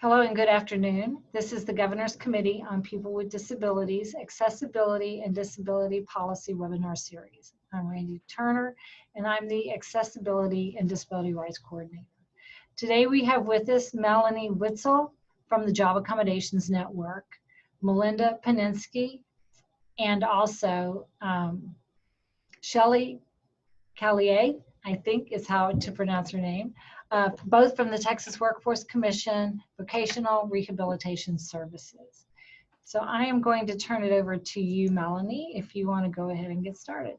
Hello and good afternoon. This is the Governor's Committee on People with Disabilities, Accessibility and Disability Policy webinar series. I'm Randy Turner, and I'm the Accessibility and Disability Rights Coordinator. Today we have with us Melanie Whetzel from the Job Accommodations Network, Melinda Paninsky, and also Shelley Callier, I think is how to pronounce her name, both from the Texas Workforce Commission, Vocational Rehabilitation Services. So I am going to turn it over to you, Melanie, if you want to go ahead and get started.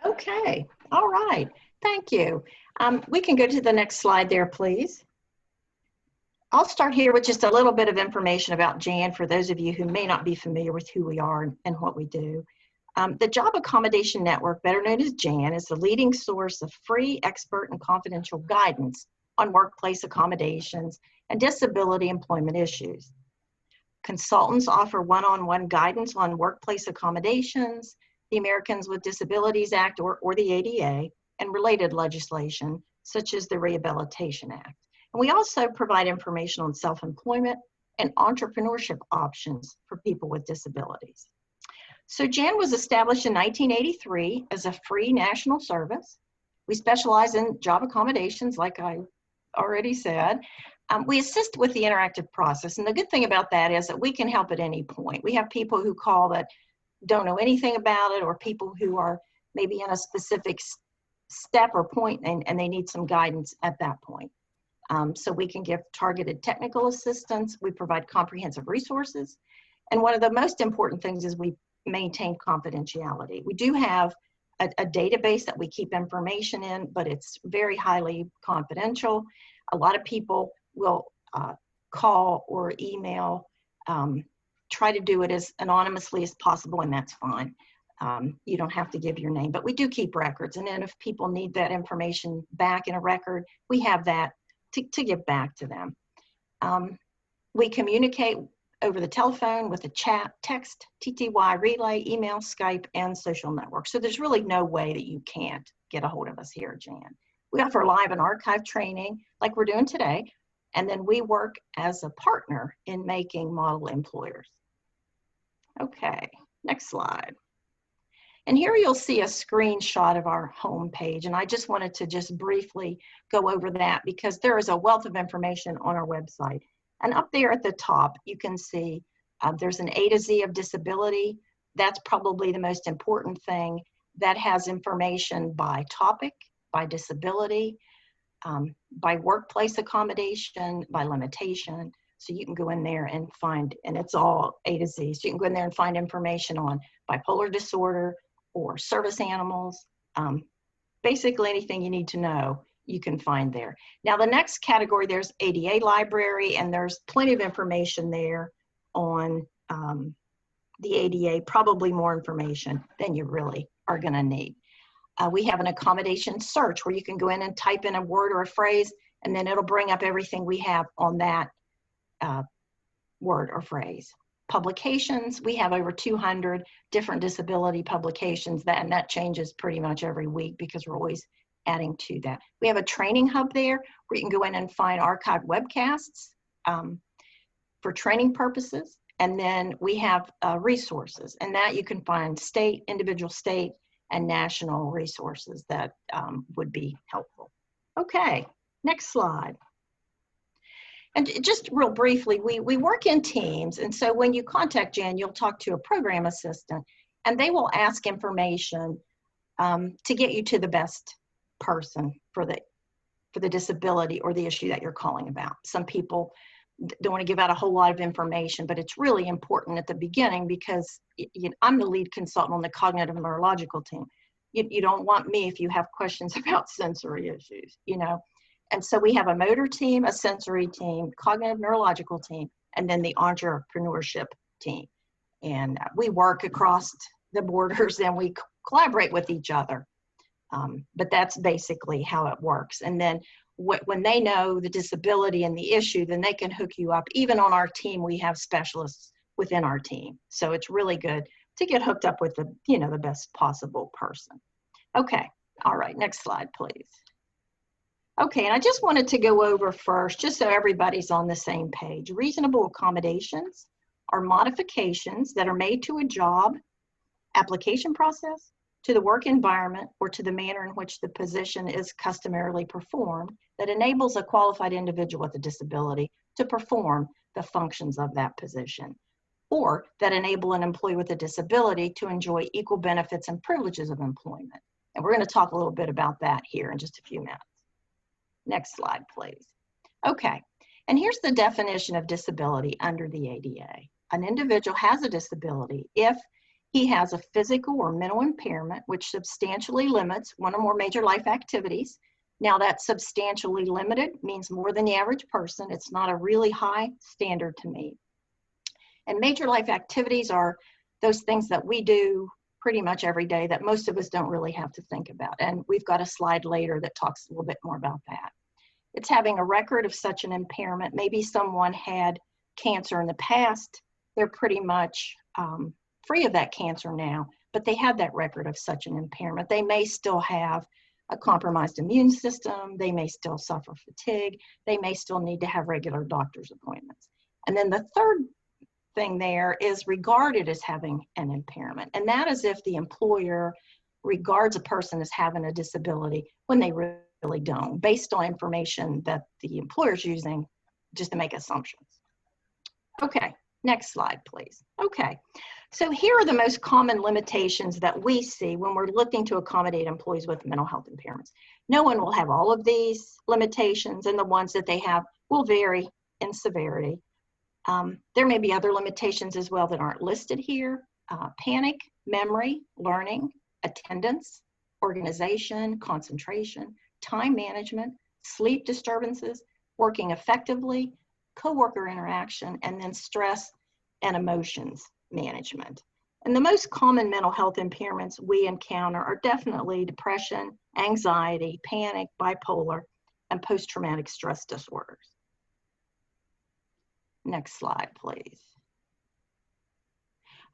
Okay, all right, thank you. We can go to the next slide there, please. I'll start here with just a little bit of information about JAN for those of you who may not be familiar with who we are and what we do. The Job Accommodation Network, better known as JAN, is the leading source of free, expert, and confidential guidance on workplace accommodations and disability employment issues. Consultants offer one-on-one guidance on workplace accommodations, the Americans with Disabilities Act or the ADA, and related legislation such as the Rehabilitation Act. And we also provide information on self-employment and entrepreneurship options for people with disabilities. So JAN was established in 1983 as a free national service. We specialize in job accommodations, like I already said. We assist with the interactive process, and the good thing about that is that we can help at any point. We have people who call that don't know anything about it, or people who are maybe in a specific step or point and they need some guidance at that point. So we can give targeted technical assistance. We provide comprehensive resources. And one of the most important things is we maintain confidentiality. We do have a database that we keep information in, but it's very highly confidential. A lot of people will call or email, try to do it as anonymously as possible, and that's fine. You don't have to give your name, but we do keep records. And then if people need that information back in a record, we have that to give back to them. We communicate over the telephone with a chat, text, TTY, relay, email, Skype, and social networks. So there's really no way that you can't get a hold of us here at JAN. We offer live and archive training like we're doing today, and then we work as a partner in making model employers. Okay, next slide. And here you'll see a screenshot of our homepage, and I just wanted to just briefly go over that because there is a wealth of information on our website. And up there at the top, you can see there's an A to Z of disability. That's probably the most important thing. That has information by topic, by disability, by workplace accommodation, by limitation. So you can go in there and find, and it's all A to Z. So you can go in there and find information on bipolar disorder or service animals. Basically anything you need to know, you can find there. Now the next category, there's ADA library, and there's plenty of information there on the ADA, probably more information than you really are gonna need. We have an accommodation search where you can go in and type in a word or a phrase, and then it'll bring up everything we have on that word or phrase. Publications, we have over 200 different disability publications, and that changes pretty much every week because we're always adding to that. We have a training hub there where you can go in and find archived webcasts for training purposes. And then we have resources, and that you can find state, individual state, and national resources that would be helpful. Okay, next slide. And just real briefly, we work in teams, and so when you contact JAN, you'll talk to a program assistant, and they will ask information to get you to the best person for the disability or the issue that you're calling about. Some people don't want to give out a whole lot of information, but it's really important at the beginning because I'm the lead consultant on the cognitive and neurological team. You don't want me if you have questions about sensory issues, you know. And so we have a motor team, a sensory team, cognitive neurological team, and then the entrepreneurship team. And we work across the borders and we collaborate with each other. But that's basically how it works. And then when they know the disability and the issue, then they can hook you up. Even on our team, we have specialists within our team. So it's really good to get hooked up with the, the best possible person. Okay, all right, next slide, please. Okay, and I just wanted to go over first, just so everybody's on the same page. Reasonable accommodations are modifications that are made to a job application process, to the work environment, or to the manner in which the position is customarily performed that enables a qualified individual with a disability to perform the functions of that position, or that enable an employee with a disability to enjoy equal benefits and privileges of employment. And we're going to talk a little bit about that here in just a few minutes. Next slide, please. Okay, and here's the definition of disability under the ADA. An individual has a disability if he has a physical or mental impairment which substantially limits one or more major life activities. Now, that substantially limited means more than the average person. It's not a really high standard to meet. And major life activities are those things that we do pretty much every day that most of us don't really have to think about. And we've got a slide later that talks a little bit more about that. It's having a record of such an impairment. Maybe someone had cancer in the past. They're pretty much free of that cancer now, but they had that record of such an impairment. They may still have a compromised immune system. They may still suffer fatigue. They may still need to have regular doctor's appointments. And then the third thing there is regarded as having an impairment. And that is if the employer regards a person as having a disability when they really don't, based on information that the employer's using just to make assumptions. Okay, next slide, please. Okay, so here are the most common limitations that we see when we're looking to accommodate employees with mental health impairments. No one will have all of these limitations, and the ones that they have will vary in severity. There may be other limitations as well that aren't listed here. Panic, memory, learning, attendance, organization, concentration, time management, sleep disturbances, working effectively, coworker interaction, and then stress and emotions management. And the most common mental health impairments we encounter are definitely depression, anxiety, panic, bipolar, and post-traumatic stress disorders. Next slide, please.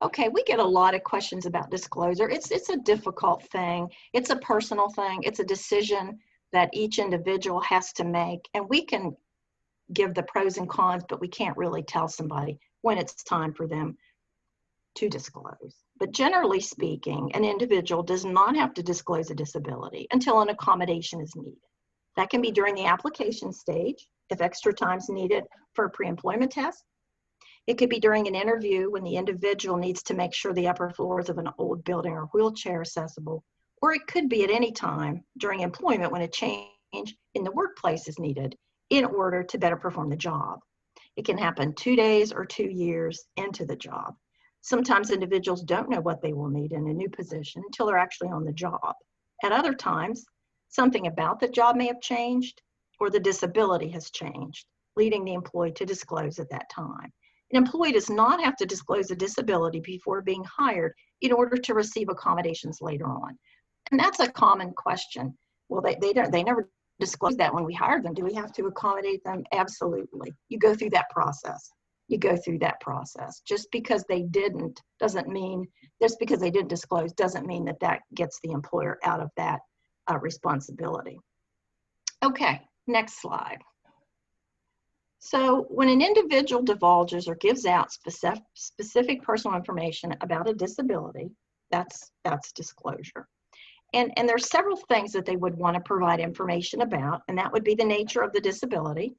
Okay, we get a lot of questions about disclosure. It's a difficult thing. It's a personal thing. It's a decision that each individual has to make. And we can give the pros and cons, but we can't really tell somebody when it's time for them to disclose. But generally speaking, an individual does not have to disclose a disability until an accommodation is needed. That can be during the application stage, if extra time is needed for a pre-employment test. It could be during an interview when the individual needs to make sure the upper floors of an old building are wheelchair accessible, or it could be at any time during employment when a change in the workplace is needed in order to better perform the job. It can happen 2 days or 2 years into the job. Sometimes individuals don't know what they will need in a new position until they're actually on the job. At other times, something about the job may have changed or the disability has changed, leading the employee to disclose at that time. An employee does not have to disclose a disability before being hired in order to receive accommodations later on. And that's a common question. Well, they never disclose that when we hired them. Do we have to accommodate them? Absolutely. You go through that process. Just because they didn't disclose doesn't mean that that gets the employer out of that responsibility. Okay, next slide. So when an individual divulges or gives out specific personal information about a disability, that's disclosure. And there's several things that they would want to provide information about, and that would be the nature of the disability,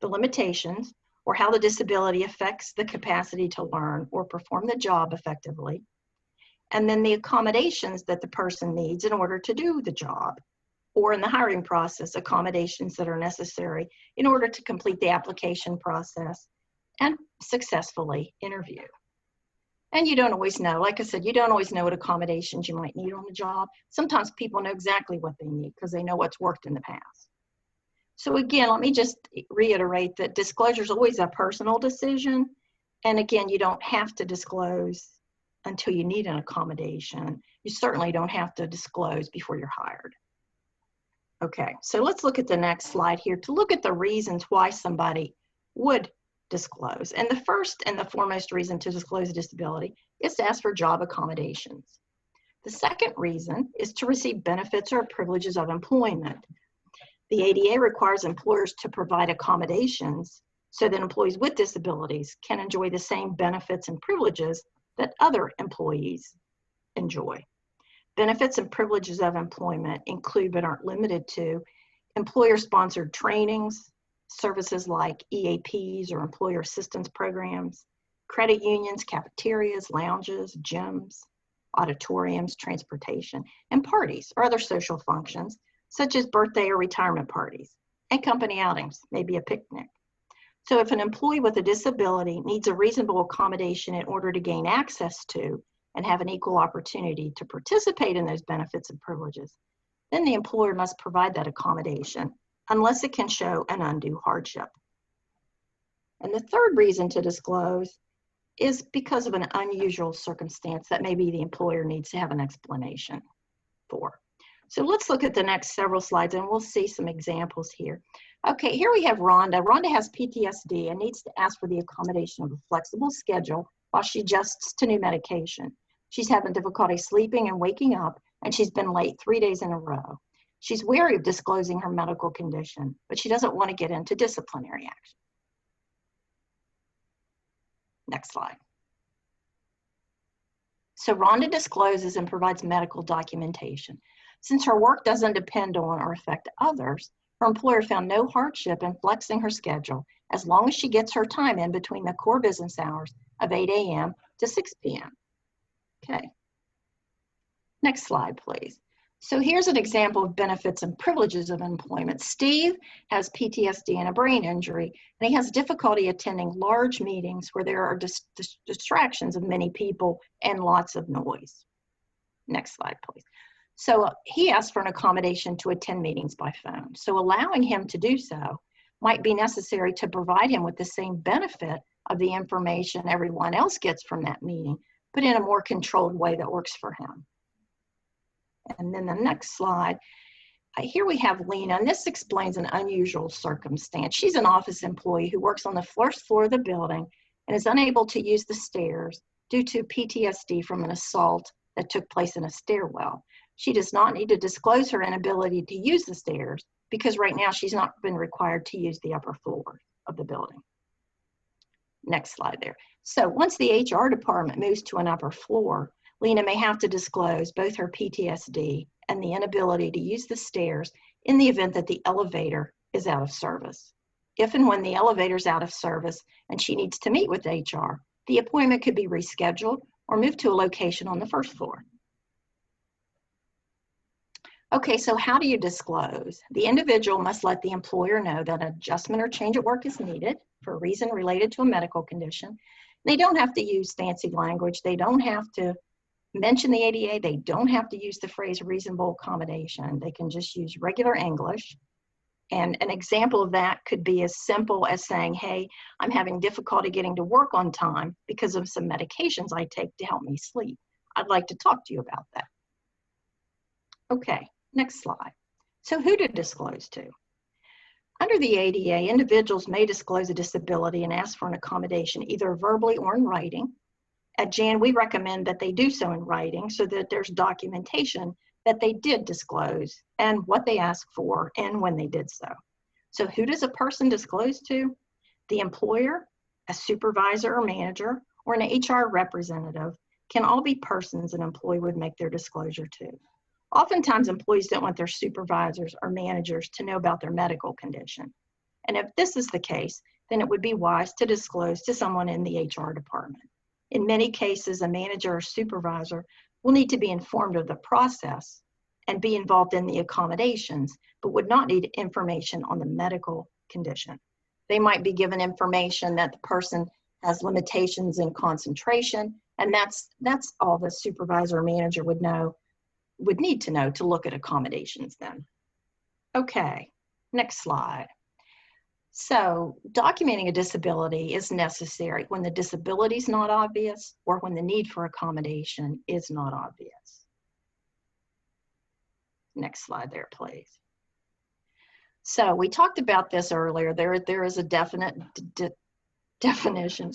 the limitations, or how the disability affects the capacity to learn or perform the job effectively, and then the accommodations that the person needs in order to do the job, or in the hiring process, accommodations that are necessary in order to complete the application process and successfully interview. And you don't always know, like I said, you don't always know what accommodations you might need on the job. Sometimes people know exactly what they need because they know what's worked in the past. So again, let me just reiterate that disclosure is always a personal decision. And again, you don't have to disclose until you need an accommodation. You certainly don't have to disclose before you're hired. Okay, so let's look at the next slide here to look at the reasons why somebody would disclose. And the first and the foremost reason to disclose a disability is to ask for job accommodations. The second reason is to receive benefits or privileges of employment. The ADA requires employers to provide accommodations so that employees with disabilities can enjoy the same benefits and privileges that other employees enjoy. Benefits and privileges of employment include but aren't limited to employer-sponsored trainings, services like EAPs or employer assistance programs, credit unions, cafeterias, lounges, gyms, auditoriums, transportation, and parties or other social functions such as birthday or retirement parties, and company outings, maybe a picnic. So if an employee with a disability needs a reasonable accommodation in order to gain access to and have an equal opportunity to participate in those benefits and privileges, then the employer must provide that accommodation unless it can show an undue hardship. And the third reason to disclose is because of an unusual circumstance that maybe the employer needs to have an explanation for. So let's look at the next several slides and we'll see some examples here. Okay, here we have Rhonda. Rhonda has PTSD and needs to ask for the accommodation of a flexible schedule while she adjusts to new medication. She's having difficulty sleeping and waking up, and she's been late 3 days in a row. She's wary of disclosing her medical condition, but she doesn't want to get into disciplinary action. Next slide. So Rhonda discloses and provides medical documentation. Since her work doesn't depend on or affect others, her employer found no hardship in flexing her schedule as long as she gets her time in between the core business hours of 8 a.m. to 6 p.m. Okay. Next slide, please. So here's an example of benefits and privileges of employment. Steve has PTSD and a brain injury, and he has difficulty attending large meetings where there are distractions of many people and lots of noise. Next slide, please. So he asked for an accommodation to attend meetings by phone. So allowing him to do so might be necessary to provide him with the same benefit of the information everyone else gets from that meeting, but in a more controlled way that works for him. And then the next slide, here we have Lena, and this explains an unusual circumstance. She's an office employee who works on the first floor of the building and is unable to use the stairs due to PTSD from an assault that took place in a stairwell. She does not need to disclose her inability to use the stairs because right now she's not been required to use the upper floor of the building. Next slide there. So once the HR department moves to an upper floor, Lena may have to disclose both her PTSD and the inability to use the stairs in the event that the elevator is out of service. If and when the elevator is out of service and she needs to meet with HR, the appointment could be rescheduled or moved to a location on the first floor. Okay, so how do you disclose? The individual must let the employer know that an adjustment or change at work is needed for a reason related to a medical condition. They don't have to use fancy language. They don't have to mention the ADA. They don't have to use the phrase reasonable accommodation. They can just use regular English. And an example of that could be as simple as saying, hey, I'm having difficulty getting to work on time because of some medications I take to help me sleep. I'd like to talk to you about that. Okay, next slide. So who to disclose to? Under the ADA, individuals may disclose a disability and ask for an accommodation either verbally or in writing. At JAN, we recommend that they do so in writing so that there's documentation that they did disclose and what they asked for and when they did so. So who does a person disclose to? The employer, a supervisor or manager, or an HR representative can all be persons an employee would make their disclosure to. Oftentimes, employees don't want their supervisors or managers to know about their medical condition. And if this is the case, then it would be wise to disclose to someone in the HR department. In many cases, a manager or supervisor will need to be informed of the process and be involved in the accommodations, but would not need information on the medical condition. They might be given information that the person has limitations in concentration, and that's all the supervisor or manager would need to know to look at accommodations then. Okay, next slide. So documenting a disability is necessary when the disability is not obvious or when the need for accommodation is not obvious. Next slide there, please. So we talked about this earlier. There is a definite definition,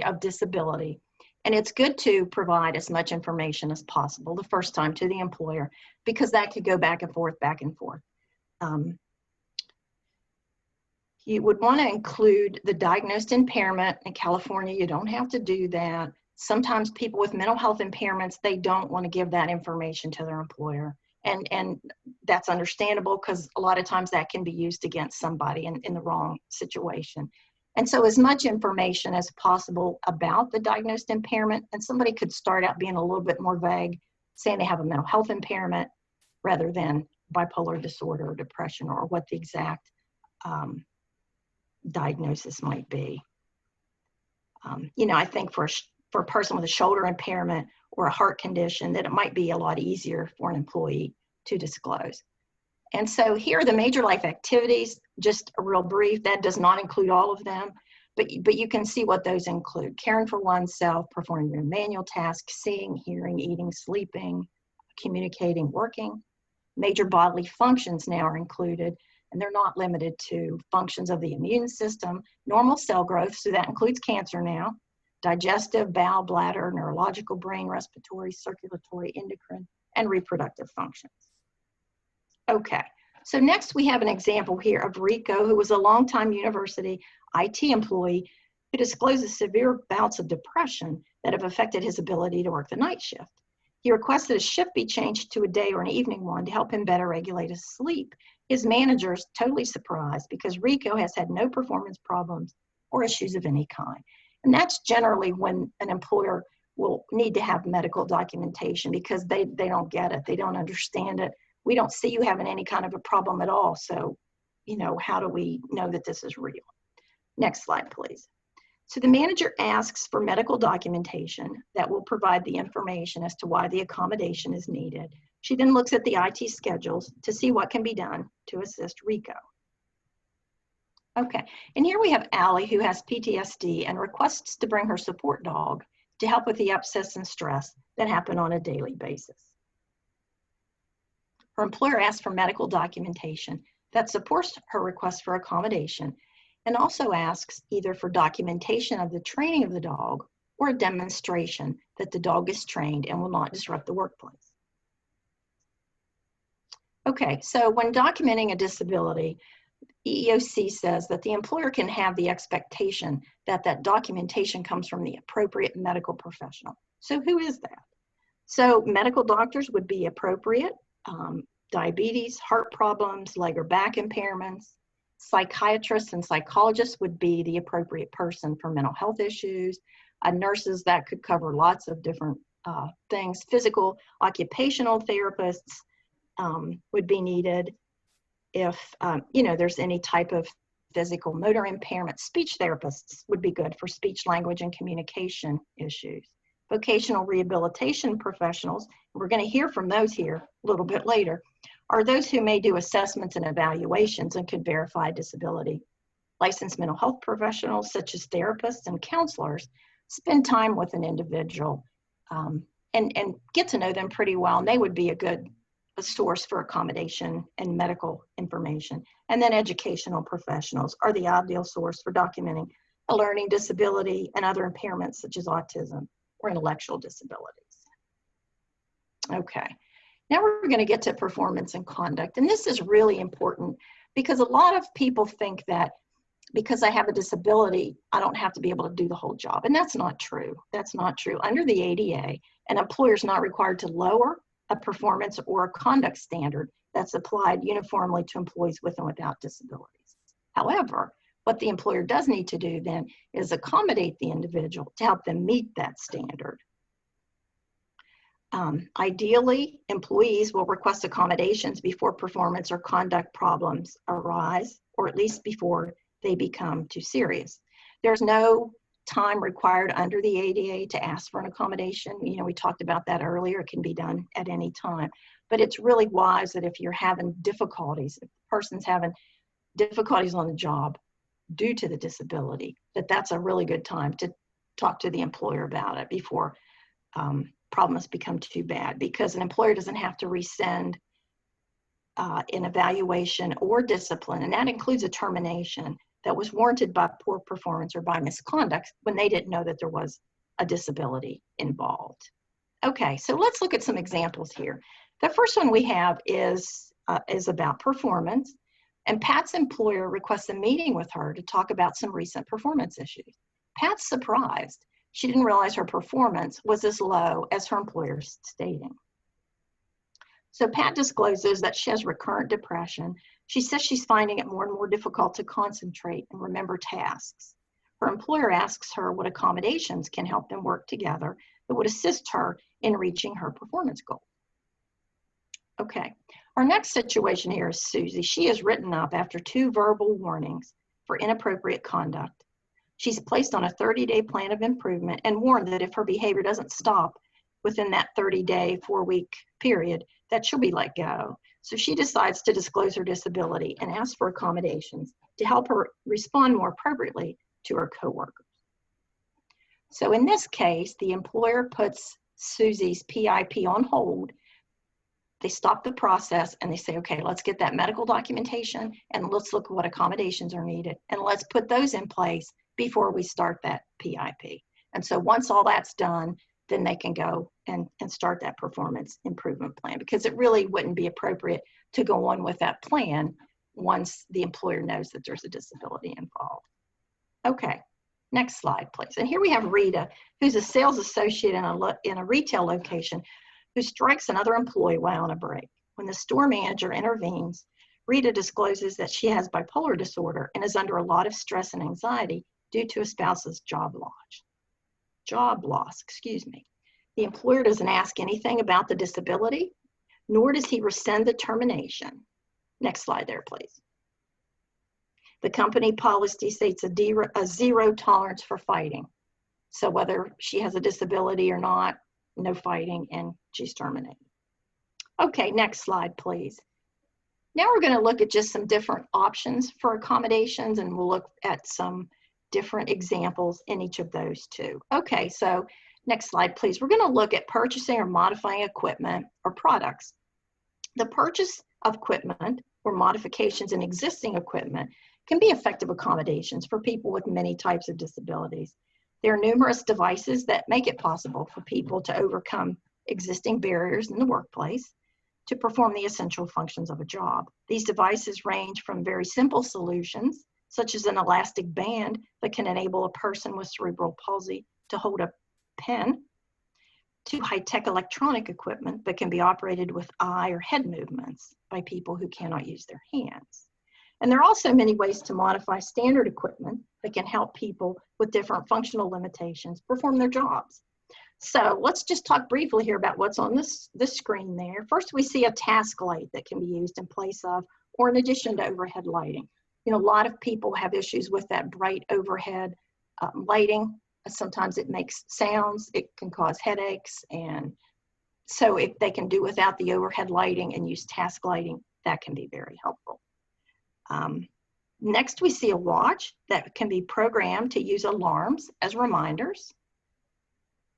of disability. And it's good to provide as much information as possible the first time to the employer because that could go back and forth. You would want to include the diagnosed impairment. In California, you don't have to do that. Sometimes people with mental health impairments, they don't want to give that information to their employer. And that's understandable because a lot of times that can be used against somebody in the wrong situation. And so as much information as possible about the diagnosed impairment, and somebody could start out being a little bit more vague, saying they have a mental health impairment rather than bipolar disorder or depression, or what the exact diagnosis might be. You know, I think for a person with a shoulder impairment or a heart condition, that it might be a lot easier for an employee to disclose. And so here are the major life activities, just a real brief. That does not include all of them, but you can see what those include: caring for oneself, performing your manual tasks, seeing, hearing, eating, sleeping, communicating, working. Major bodily functions now are included, and they're not limited to functions of the immune system, normal cell growth, so that includes cancer now, digestive, bowel, bladder, neurological, brain, respiratory, circulatory, endocrine, and reproductive functions. Okay, so next we have an example here of Rico, who was a longtime university IT employee who discloses severe bouts of depression that have affected his ability to work the night shift. He requested a shift be changed to a day or an evening one to help him better regulate his sleep. His manager is totally surprised because Rico has had no performance problems or issues of any kind. And that's generally when an employer will need to have medical documentation because they don't get it, they don't understand it. We don't see you having any kind of a problem at all. So, you know, how do we know that this is real? Next slide, please. So the manager asks for medical documentation that will provide the information as to why the accommodation is needed. She then looks at the IT schedules to see what can be done to assist Rico. Okay, and here we have Allie, who has PTSD and requests to bring her support dog to help with the upsets and stress that happen on a daily basis. Her employer asks for medical documentation that supports her request for accommodation, and also asks either for documentation of the training of the dog or a demonstration that the dog is trained and will not disrupt the workplace. Okay, so when documenting a disability, EEOC says that the employer can have the expectation that that documentation comes from the appropriate medical professional. So who is that? So medical doctors would be appropriate. Diabetes, heart problems, leg or back impairments. Psychiatrists and psychologists would be the appropriate person for mental health issues. Nurses, that could cover lots of different things. Physical, occupational therapists would be needed. If you know, there's any type of physical motor impairment, speech therapists would be good for speech, language, and communication issues. Vocational rehabilitation professionals, we're going to hear from those here a little bit later, are those who may do assessments and evaluations and could verify disability. Licensed mental health professionals, such as therapists and counselors, spend time with an individual and get to know them pretty well, and they would be a source for accommodation and medical information. And then educational professionals are the ideal source for documenting a learning disability and other impairments such as autism or intellectual disabilities. Okay, now we're going to get to performance and conduct. And this is really important because a lot of people think that because I have a disability, I don't have to be able to do the whole job. And that's not true. That's not true. Under the ADA, an employer is not required to lower a performance or a conduct standard that's applied uniformly to employees with and without disabilities. However, what the employer does need to do then is accommodate the individual to help them meet that standard. Ideally, employees will request accommodations before performance or conduct problems arise, or at least before they become too serious. There's no time required under the ADA to ask for an accommodation. You know, we talked about that earlier. It can be done at any time. But it's really wise that if you're having difficulties, if the person's having difficulties on the job due to the disability, that's a really good time to talk to the employer about it before problems become too bad, because an employer doesn't have to rescind an evaluation or discipline, and that includes a termination that was warranted by poor performance or by misconduct when they didn't know that there was a disability involved. Okay, so let's look at some examples here. The first one we have is about performance, and Pat's employer requests a meeting with her to talk about some recent performance issues. Pat's surprised. She didn't realize her performance was as low as her employer's stating. So Pat discloses that she has recurrent depression. She says she's finding it more and more difficult to concentrate and remember tasks. Her employer asks her what accommodations can help them work together that would assist her in reaching her performance goal. Okay, our next situation here is Susie. She is written up after 2 verbal warnings for inappropriate conduct. She's placed on a 30-day plan of improvement and warned that if her behavior doesn't stop within that 30-day, 4-week period, that she'll be let go. So she decides to disclose her disability and ask for accommodations to help her respond more appropriately to her coworkers. So in this case, the employer puts Susie's PIP on hold. They stop the process and they say, okay, let's get that medical documentation and let's look at what accommodations are needed and let's put those in place before we start that PIP. And so once all that's done, then they can go and start that performance improvement plan, because it really wouldn't be appropriate to go on with that plan once the employer knows that there's a disability involved. Okay, next slide, please. And here we have Rita, who's a sales associate in a retail location who strikes another employee while on a break. When the store manager intervenes, Rita discloses that she has bipolar disorder and is under a lot of stress and anxiety due to a spouse's job loss. The employer doesn't ask anything about the disability, nor does he rescind the termination. Next slide there, please. The company policy states a 0 tolerance for fighting. So whether she has a disability or not, no fighting, and she's terminated. Okay, next slide, please. Now we're going to look at just some different options for accommodations, and we'll look at some different examples in each of those too. Okay, so next slide, please. We're going to look at purchasing or modifying equipment or products. The purchase of equipment or modifications in existing equipment can be effective accommodations for people with many types of disabilities. There are numerous devices that make it possible for people to overcome existing barriers in the workplace to perform the essential functions of a job. These devices range from very simple solutions, such as an elastic band that can enable a person with cerebral palsy to hold a pen, to high-tech electronic equipment that can be operated with eye or head movements by people who cannot use their hands. And there are also many ways to modify standard equipment that can help people with different functional limitations perform their jobs. So let's just talk briefly here about what's on this screen there. First, we see a task light that can be used in place of or in addition to overhead lighting. You know, a lot of people have issues with that bright overhead lighting. Sometimes it makes sounds, it can cause headaches, and so if they can do without the overhead lighting and use task lighting, that can be very helpful. Next, we see a watch that can be programmed to use alarms as reminders.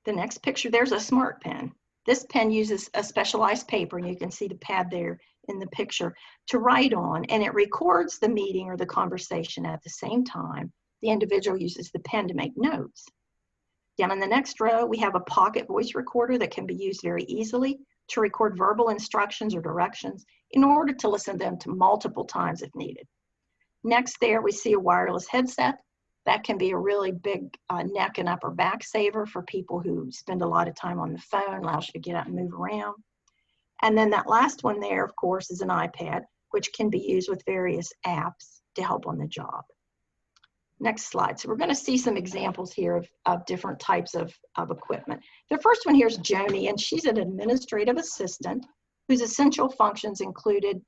The next picture, there's a smart pen. This pen uses a specialized paper, and you can see the pad there in the picture, to write on, and it records the meeting or the conversation at the same time. The individual uses the pen to make notes. Down in the next row, we have a pocket voice recorder that can be used very easily to record verbal instructions or directions in order to listen to them to multiple times if needed. Next there, we see a wireless headset. That can be a really big neck and upper back saver for people who spend a lot of time on the phone, allows you to get out and move around. And then that last one there, of course, is an iPad, which can be used with various apps to help on the job. Next slide. So we're going to see some examples here of different types of equipment. The first one here is Joni, and she's an administrative assistant whose essential functions included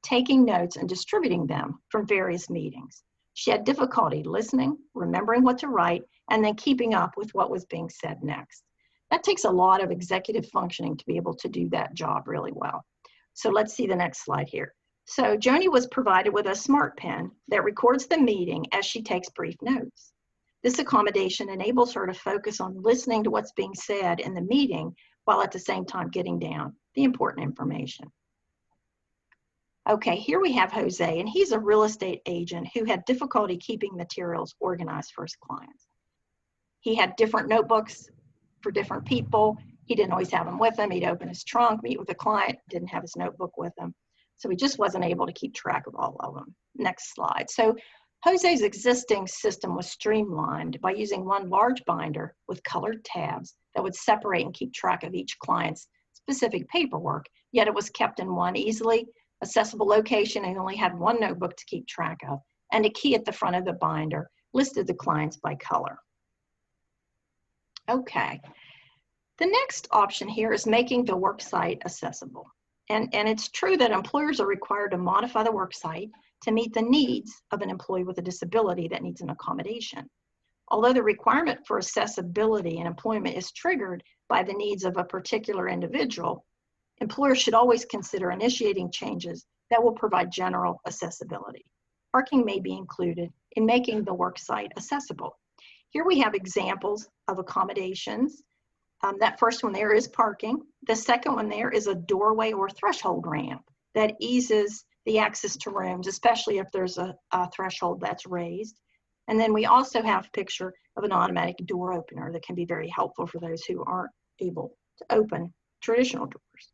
taking notes and distributing them from various meetings. She had difficulty listening, remembering what to write, and then keeping up with what was being said next. That takes a lot of executive functioning to be able to do that job really well. So let's see the next slide here. So Joni was provided with a smart pen that records the meeting as she takes brief notes. This accommodation enables her to focus on listening to what's being said in the meeting while at the same time getting down the important information. Okay, here we have Jose, and he's a real estate agent who had difficulty keeping materials organized for his clients. He had different notebooks for different people. He didn't always have them with him. He'd open his trunk, meet with a client, didn't have his notebook with him. So he just wasn't able to keep track of all of them. Next slide. So Jose's existing system was streamlined by using one large binder with colored tabs that would separate and keep track of each client's specific paperwork, yet it was kept in one easily accessible location and only had one notebook to keep track of, and a key at the front of the binder listed the clients by color. Okay, the next option here is making the worksite accessible. And it's true that employers are required to modify the worksite to meet the needs of an employee with a disability that needs an accommodation. Although the requirement for accessibility in employment is triggered by the needs of a particular individual, employers should always consider initiating changes that will provide general accessibility. Parking may be included in making the worksite accessible. Here we have examples of accommodations. That first one there is parking. The second one there is a doorway or threshold ramp that eases the access to rooms, especially if there's a threshold that's raised. And then we also have a picture of an automatic door opener that can be very helpful for those who aren't able to open traditional doors.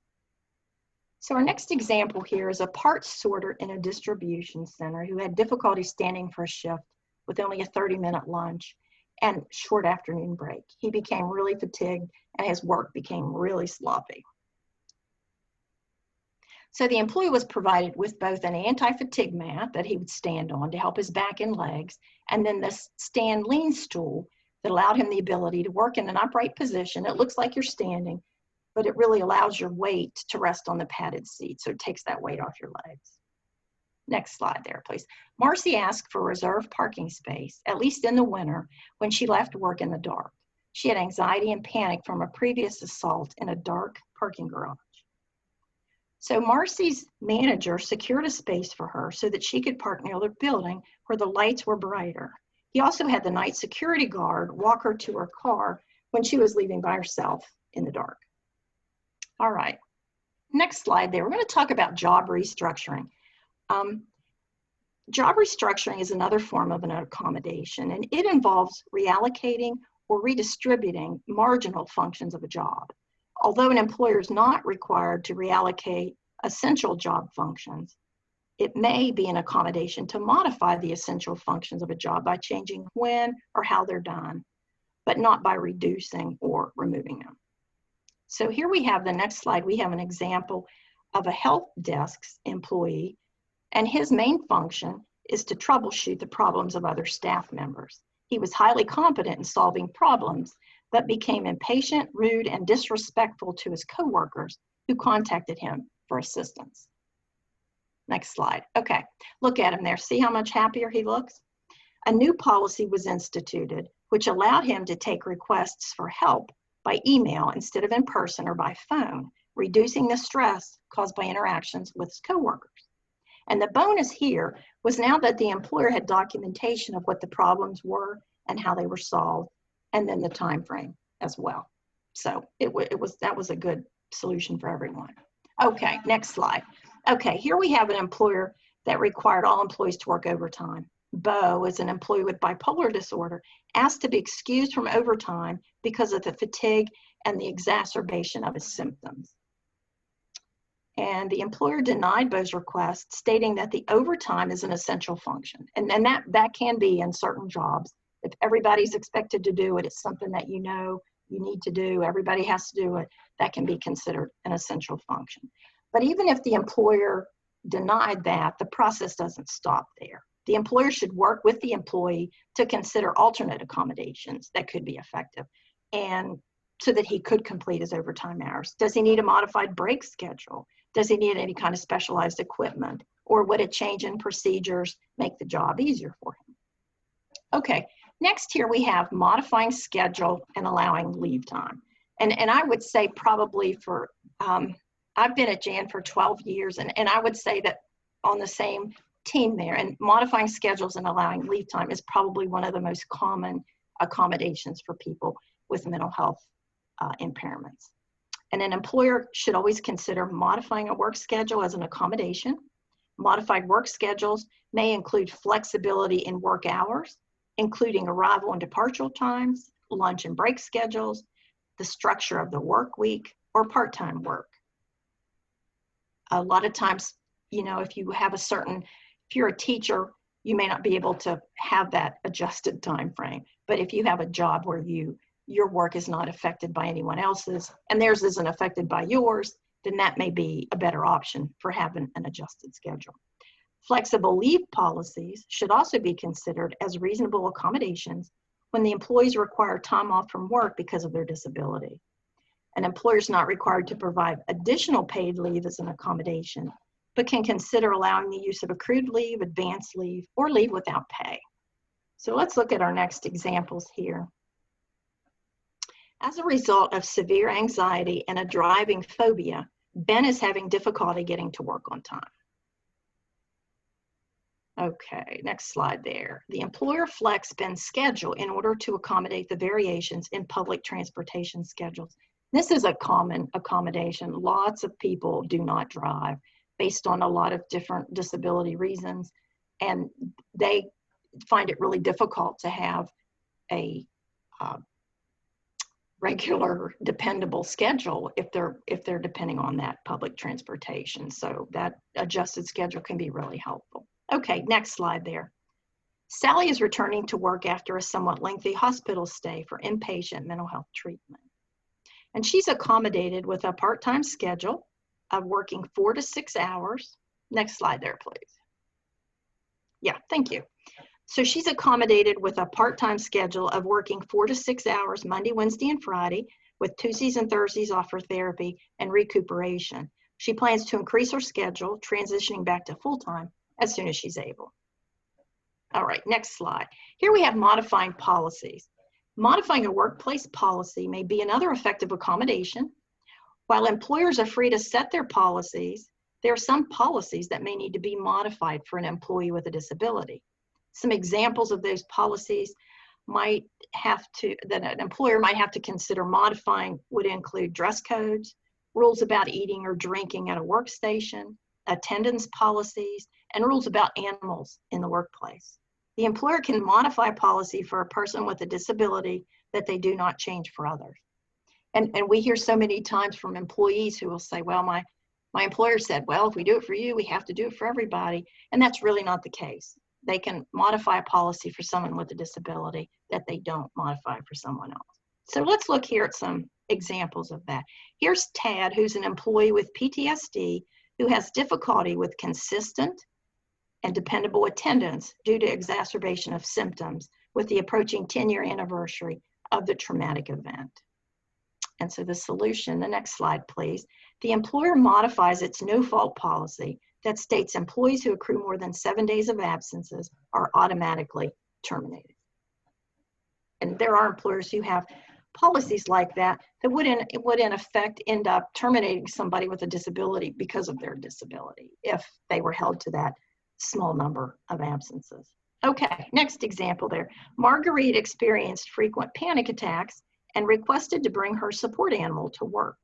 So our next example here is a parts sorter in a distribution center who had difficulty standing for a shift with only a 30-minute lunch and short afternoon break. He became really fatigued and his work became really sloppy. So the employee was provided with both an anti-fatigue mat that he would stand on to help his back and legs, and then this stand lean stool that allowed him the ability to work in an upright position. It looks like you're standing, but it really allows your weight to rest on the padded seat, so it takes that weight off your legs. Next slide there, please. Marcy asked for reserved parking space, at least in the winter, when she left work in the dark. She had anxiety and panic from a previous assault in a dark parking garage. So Marcy's manager secured a space for her so that she could park near the building where the lights were brighter. He also had the night security guard walk her to her car when she was leaving by herself in the dark. All right, next slide there. We're going to talk about job restructuring. Job restructuring is another form of an accommodation, and it involves reallocating or redistributing marginal functions of a job. Although an employer is not required to reallocate essential job functions, it may be an accommodation to modify the essential functions of a job by changing when or how they're done, but not by reducing or removing them. So here we have the next slide. We have an example of a help desk employee, and his main function is to troubleshoot the problems of other staff members. He was highly competent in solving problems, but became impatient, rude, and disrespectful to his coworkers who contacted him for assistance. Next slide. Okay, look at him there. See how much happier he looks? A new policy was instituted, which allowed him to take requests for help by email instead of in person or by phone, reducing the stress caused by interactions with his coworkers. And the bonus here was now that the employer had documentation of what the problems were and how they were solved, and then the time frame as well. So that was a good solution for everyone. Okay, next slide. Okay, here we have an employer that required all employees to work overtime. Bo is an employee with bipolar disorder, asked to be excused from overtime because of the fatigue and the exacerbation of his symptoms. And the employer denied Bo's request, stating that the overtime is an essential function. And that can be in certain jobs. If everybody's expected to do it, it's something that you know you need to do, everybody has to do it, that can be considered an essential function. But even if the employer denied that, the process doesn't stop there. The employer should work with the employee to consider alternate accommodations that could be effective, and so that he could complete his overtime hours. Does he need a modified break schedule? Does he need any kind of specialized equipment? Or would a change in procedures make the job easier for him? Okay, next here we have modifying schedule and allowing leave time. And I would say probably for, I've been at Jan for 12 years, and I would say that on the same team there, and modifying schedules and allowing leave time is probably one of the most common accommodations for people with mental health impairments. And an employer should always consider modifying a work schedule as an accommodation. Modified work schedules may include flexibility in work hours, including arrival and departure times, lunch and break schedules, the structure of the work week, or part-time work. A lot of times you know, if you're a teacher, you may not be able to have that adjusted time frame. But if you have a job where your work is not affected by anyone else's and theirs isn't affected by yours, then that may be a better option for having an adjusted schedule. Flexible leave policies should also be considered as reasonable accommodations when the employees require time off from work because of their disability. An employer is not required to provide additional paid leave as an accommodation, but can consider allowing the use of accrued leave, advanced leave, or leave without pay. So let's look at our next examples here. As a result of severe anxiety and a driving phobia, Ben is having difficulty getting to work on time. Okay, next slide there. The employer flexed Ben's schedule in order to accommodate the variations in public transportation schedules. This is a common accommodation. Lots of people do not drive based on a lot of different disability reasons, and they find it really difficult to have a regular, dependable schedule if they're depending on that public transportation. So that adjusted schedule can be really helpful. Okay, next slide there. Sally is returning to work after a somewhat lengthy hospital stay for inpatient mental health treatment. And she's accommodated with a part-time schedule of working 4 to 6 hours. Next slide there, please. Yeah, thank you. So she's accommodated with a part-time schedule of working 4 to 6 hours Monday, Wednesday, and Friday, with Tuesdays and Thursdays off for therapy and recuperation. She plans to increase her schedule, transitioning back to full-time as soon as she's able. All right, next slide. Here we have modifying policies. Modifying a workplace policy may be another effective accommodation. While employers are free to set their policies, there are some policies that may need to be modified for an employee with a disability. Some examples of those policies that an employer might have to consider modifying would include dress codes, rules about eating or drinking at a workstation, attendance policies, and rules about animals in the workplace. The employer can modify policy for a person with a disability that they do not change for others. And we hear so many times from employees who will say, well, my employer said, well, if we do it for you, we have to do it for everybody. And that's really not the case. They can modify a policy for someone with a disability that they don't modify for someone else. So let's look here at some examples of that. Here's Tad, who's an employee with PTSD who has difficulty with consistent and dependable attendance due to exacerbation of symptoms with the approaching 10-year anniversary of the traumatic event. And so the solution, the next slide, please. The employer modifies its no-fault policy that states employees who accrue more than 7 days of absences are automatically terminated. And there are employers who have policies like that would in effect end up terminating somebody with a disability because of their disability if they were held to that small number of absences. Okay, next example there. Marguerite experienced frequent panic attacks and requested to bring her support animal to work.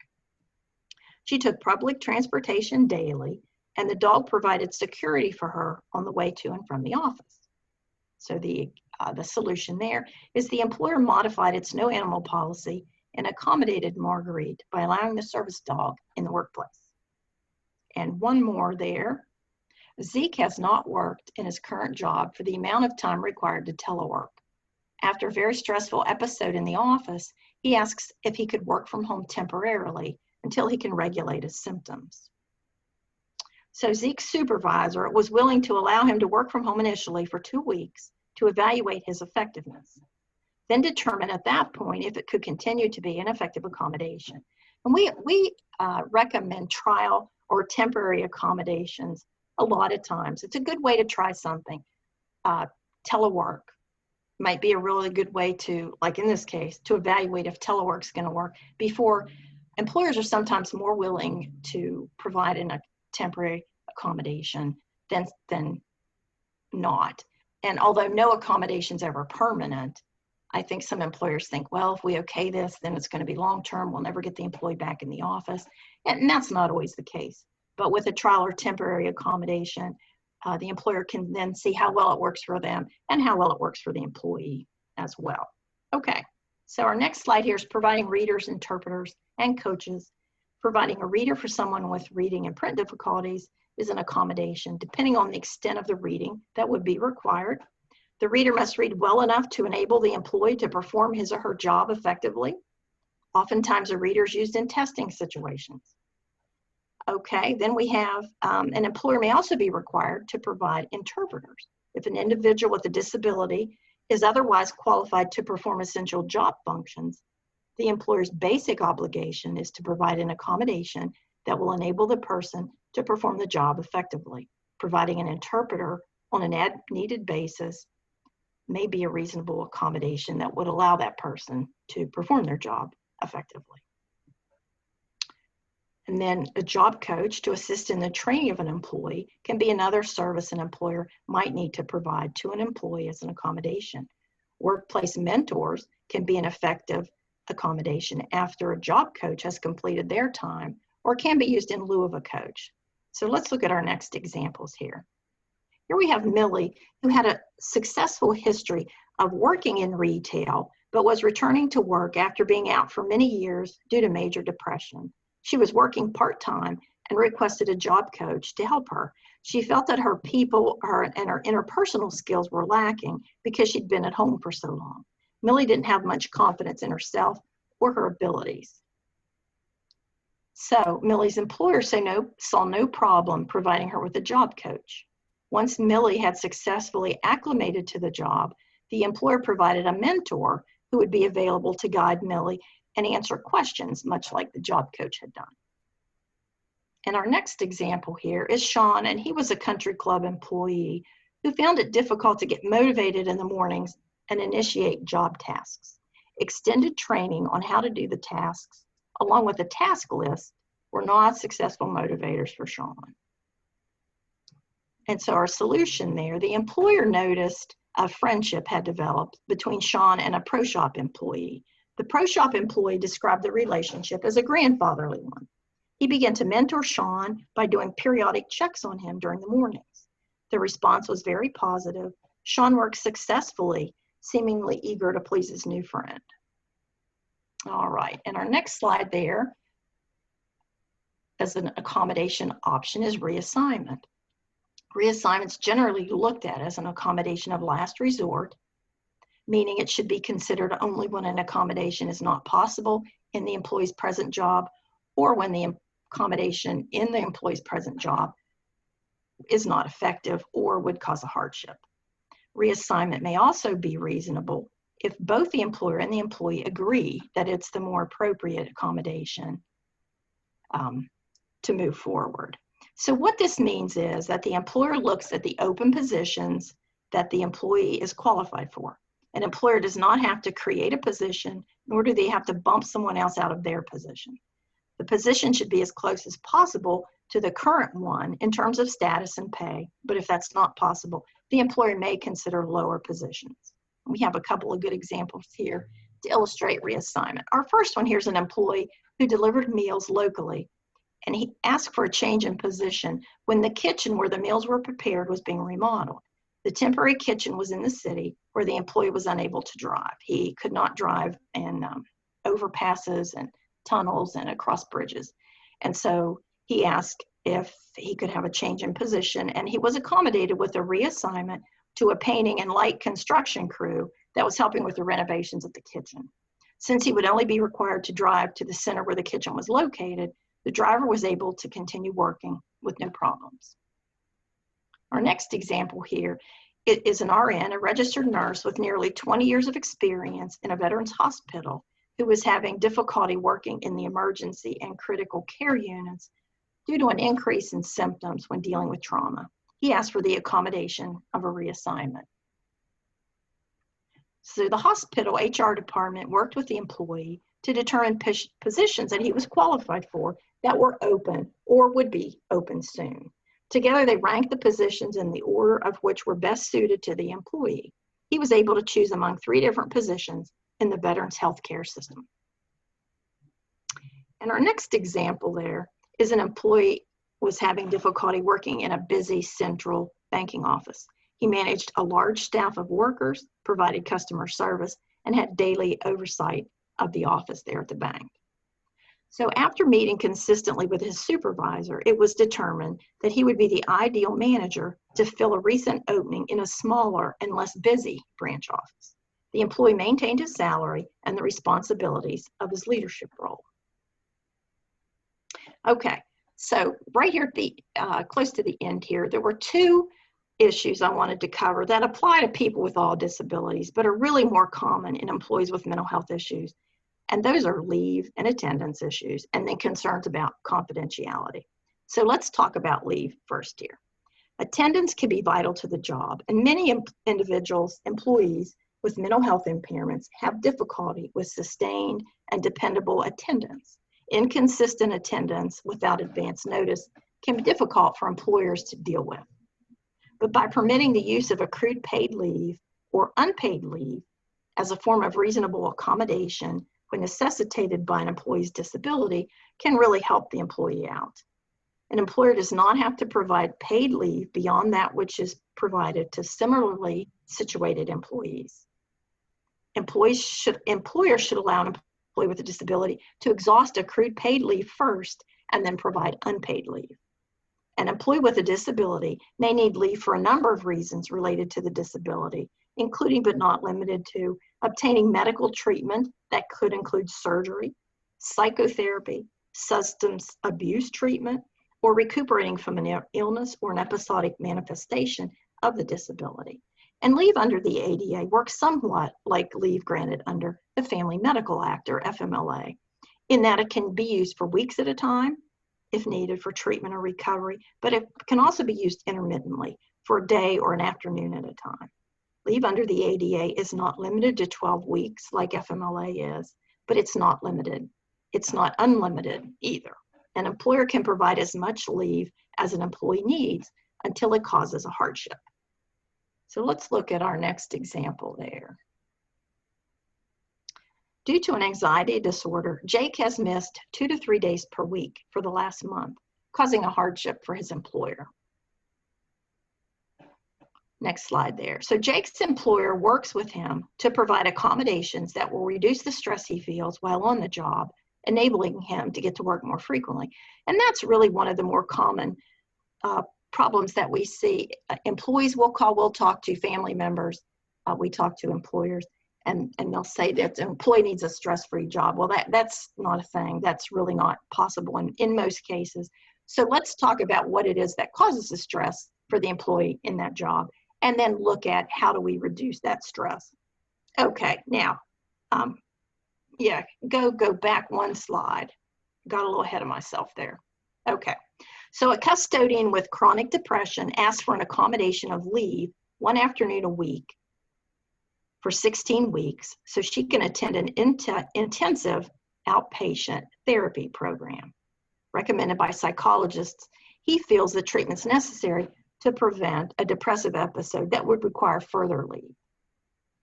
She took public transportation daily, and the dog provided security for her on the way to and from the office. So the solution there is the employer modified its no animal policy and accommodated Marguerite by allowing the service dog in the workplace. And one more there. Zeke has not worked in his current job for the amount of time required to telework. After a very stressful episode in the office, he asks if he could work from home temporarily until he can regulate his symptoms. So Zeke's supervisor was willing to allow him to work from home initially for 2 weeks to evaluate his effectiveness, then determine at that point if it could continue to be an effective accommodation. And we recommend trial or temporary accommodations a lot of times. It's a good way to try something. Telework might be a really good way to, like in this case, to evaluate if telework's going to work before. Employers are sometimes more willing to provide a temporary accommodation than not. And although no accommodation's ever permanent, I think some employers think, well, if we okay this, then it's going to be long-term. We'll never get the employee back in the office. And that's not always the case. But with a trial or temporary accommodation, the employer can then see how well it works for them and how well it works for the employee as well. Okay, so our next slide here is providing readers, interpreters, and coaches Providing a reader for someone with reading and print difficulties is an accommodation, depending on the extent of the reading that would be required. The reader must read well enough to enable the employee to perform his or her job effectively. Oftentimes, a reader is used in testing situations. Okay, then we have an employer may also be required to provide interpreters. If an individual with a disability is otherwise qualified to perform essential job functions, the employer's basic obligation is to provide an accommodation that will enable the person to perform the job effectively. Providing an interpreter on an as-needed basis may be a reasonable accommodation that would allow that person to perform their job effectively. And then a job coach to assist in the training of an employee can be another service an employer might need to provide to an employee as an accommodation. Workplace mentors can be an effective accommodation after a job coach has completed their time, or can be used in lieu of a coach. So let's look at our next examples here. Here we have Millie, who had a successful history of working in retail, but was returning to work after being out for many years due to major depression. She was working part-time and requested a job coach to help her. She felt that her interpersonal skills were lacking because she'd been at home for so long. Millie didn't have much confidence in herself or her abilities. So Millie's employer saw no problem providing her with a job coach. Once Millie had successfully acclimated to the job, the employer provided a mentor who would be available to guide Millie and answer questions, much like the job coach had done. And our next example here is Sean, and he was a country club employee who found it difficult to get motivated in the mornings and initiate job tasks. Extended training on how to do the tasks, along with a task list, were not successful motivators for Sean. And so our solution there, the employer noticed a friendship had developed between Sean and a pro shop employee. The pro shop employee described the relationship as a grandfatherly one. He began to mentor Sean by doing periodic checks on him during the mornings. The response was very positive. Sean worked successfully, seemingly eager to please his new friend. All right, and our next slide there as an accommodation option is reassignment. Reassignment is generally looked at as an accommodation of last resort, meaning it should be considered only when an accommodation is not possible in the employee's present job, or when the accommodation in the employee's present job is not effective or would cause a hardship. Reassignment may also be reasonable if both the employer and the employee agree that it's the more appropriate accommodation to move forward. So what this means is that the employer looks at the open positions that the employee is qualified for. An employer does not have to create a position, nor do they have to bump someone else out of their position. The position should be as close as possible to the current one in terms of status and pay, but if that's not possible, the employer may consider lower positions. We have a couple of good examples here to illustrate reassignment. Our first one here is an employee who delivered meals locally, and he asked for a change in position when the kitchen where the meals were prepared was being remodeled. The temporary kitchen was in the city where the employee was unable to drive. He could not drive in overpasses and tunnels and across bridges. And so he asked if he could have a change in position, and he was accommodated with a reassignment to a painting and light construction crew that was helping with the renovations of the kitchen. Since he would only be required to drive to the center where the kitchen was located, the driver was able to continue working with no problems. Our next example here is an RN, a registered nurse with nearly 20 years of experience in a veterans hospital, who was having difficulty working in the emergency and critical care units due to an increase in symptoms when dealing with trauma. He asked for the accommodation of a reassignment. So the hospital HR department worked with the employee to determine positions that he was qualified for that were open or would be open soon. Together, they ranked the positions in the order of which were best suited to the employee. He was able to choose among 3 different positions in the veterans healthcare system. And our next example there is an employee was having difficulty working in a busy central banking office. He managed a large staff of workers, provided customer service, and had daily oversight of the office there at the bank. So after meeting consistently with his supervisor, it was determined that he would be the ideal manager to fill a recent opening in a smaller and less busy branch office. The employee maintained his salary and the responsibilities of his leadership role. Okay, so right here at the close to the end here, there were two issues I wanted to cover that apply to people with all disabilities, but are really more common in employees with mental health issues. And those are leave and attendance issues, and then concerns about confidentiality. So let's talk about leave first here. Attendance can be vital to the job, and many employees with mental health impairments have difficulty with sustained and dependable attendance. Inconsistent attendance without advance notice can be difficult for employers to deal with. But by permitting the use of accrued paid leave or unpaid leave as a form of reasonable accommodation when necessitated by an employee's disability can really help the employee out. An employer does not have to provide paid leave beyond that which is provided to similarly situated employees. Employers should allow an employee with a disability to exhaust accrued paid leave first and then provide unpaid leave. An employee with a disability may need leave for a number of reasons related to the disability, including but not limited to obtaining medical treatment that could include surgery, psychotherapy, substance abuse treatment, or recuperating from an illness or an episodic manifestation of the disability. And leave under the ADA works somewhat like leave granted under the Family Medical Act, or FMLA, in that it can be used for weeks at a time if needed for treatment or recovery, but it can also be used intermittently for a day or an afternoon at a time. Leave under the ADA is not limited to 12 weeks like FMLA is, but it's not limited. It's not unlimited either. An employer can provide as much leave as an employee needs until it causes a hardship. So let's look at our next example there. Due to an anxiety disorder, Jake has missed 2 to 3 days per week for the last month, causing a hardship for his employer. Next slide there. So Jake's employer works with him to provide accommodations that will reduce the stress he feels while on the job, enabling him to get to work more frequently. And that's really one of the more common problems that we see. Employees will call, we'll talk to family members, we talk to employers, and they'll say that the employee needs a stress-free job. Well, that's not a thing. That's really not possible in most cases. So let's talk about what it is that causes the stress for the employee in that job, and then look at how do we reduce that stress. Okay, now, go back one slide. Got a little ahead of myself there. Okay, so a custodian with chronic depression asks for an accommodation of leave 1 afternoon a week for 16 weeks so she can attend an intensive outpatient therapy program. Recommended by psychologists, he feels the treatment's necessary to prevent a depressive episode that would require further leave.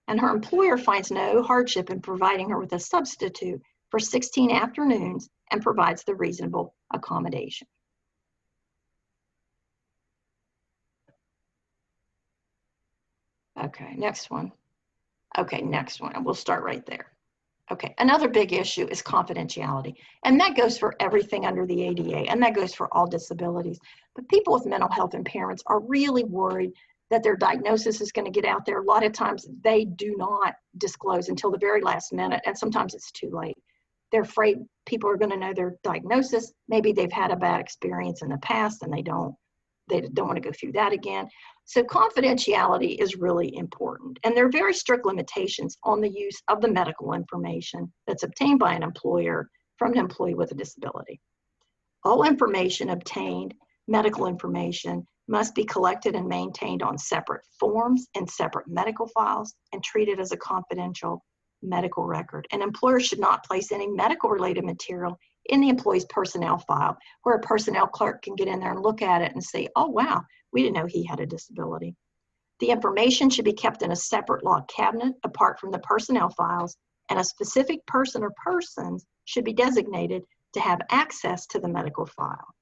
And her employer finds no hardship in providing her with a substitute for 16 afternoons and provides the reasonable accommodation. Okay, next one. Okay, next one, and we'll start right there. Okay, another big issue is confidentiality, and that goes for everything under the ADA, and that goes for all disabilities. But people with mental health impairments are really worried that their diagnosis is going to get out there. A lot of times they do not disclose until the very last minute, and sometimes it's too late. They're afraid people are going to know their diagnosis. Maybe they've had a bad experience in the past and they don't want to go through that again. So confidentiality is really important. And there are very strict limitations on the use of the medical information that's obtained by an employer from an employee with a disability. All information obtained, medical information, must be collected and maintained on separate forms and separate medical files and treated as a confidential medical record. An employer should not place any medical related material in the employee's personnel file where a personnel clerk can get in there and look at it and say, oh wow, we didn't know he had a disability. The information should be kept in a separate locked cabinet apart from the personnel files, and a specific person or persons should be designated to have access to the medical file.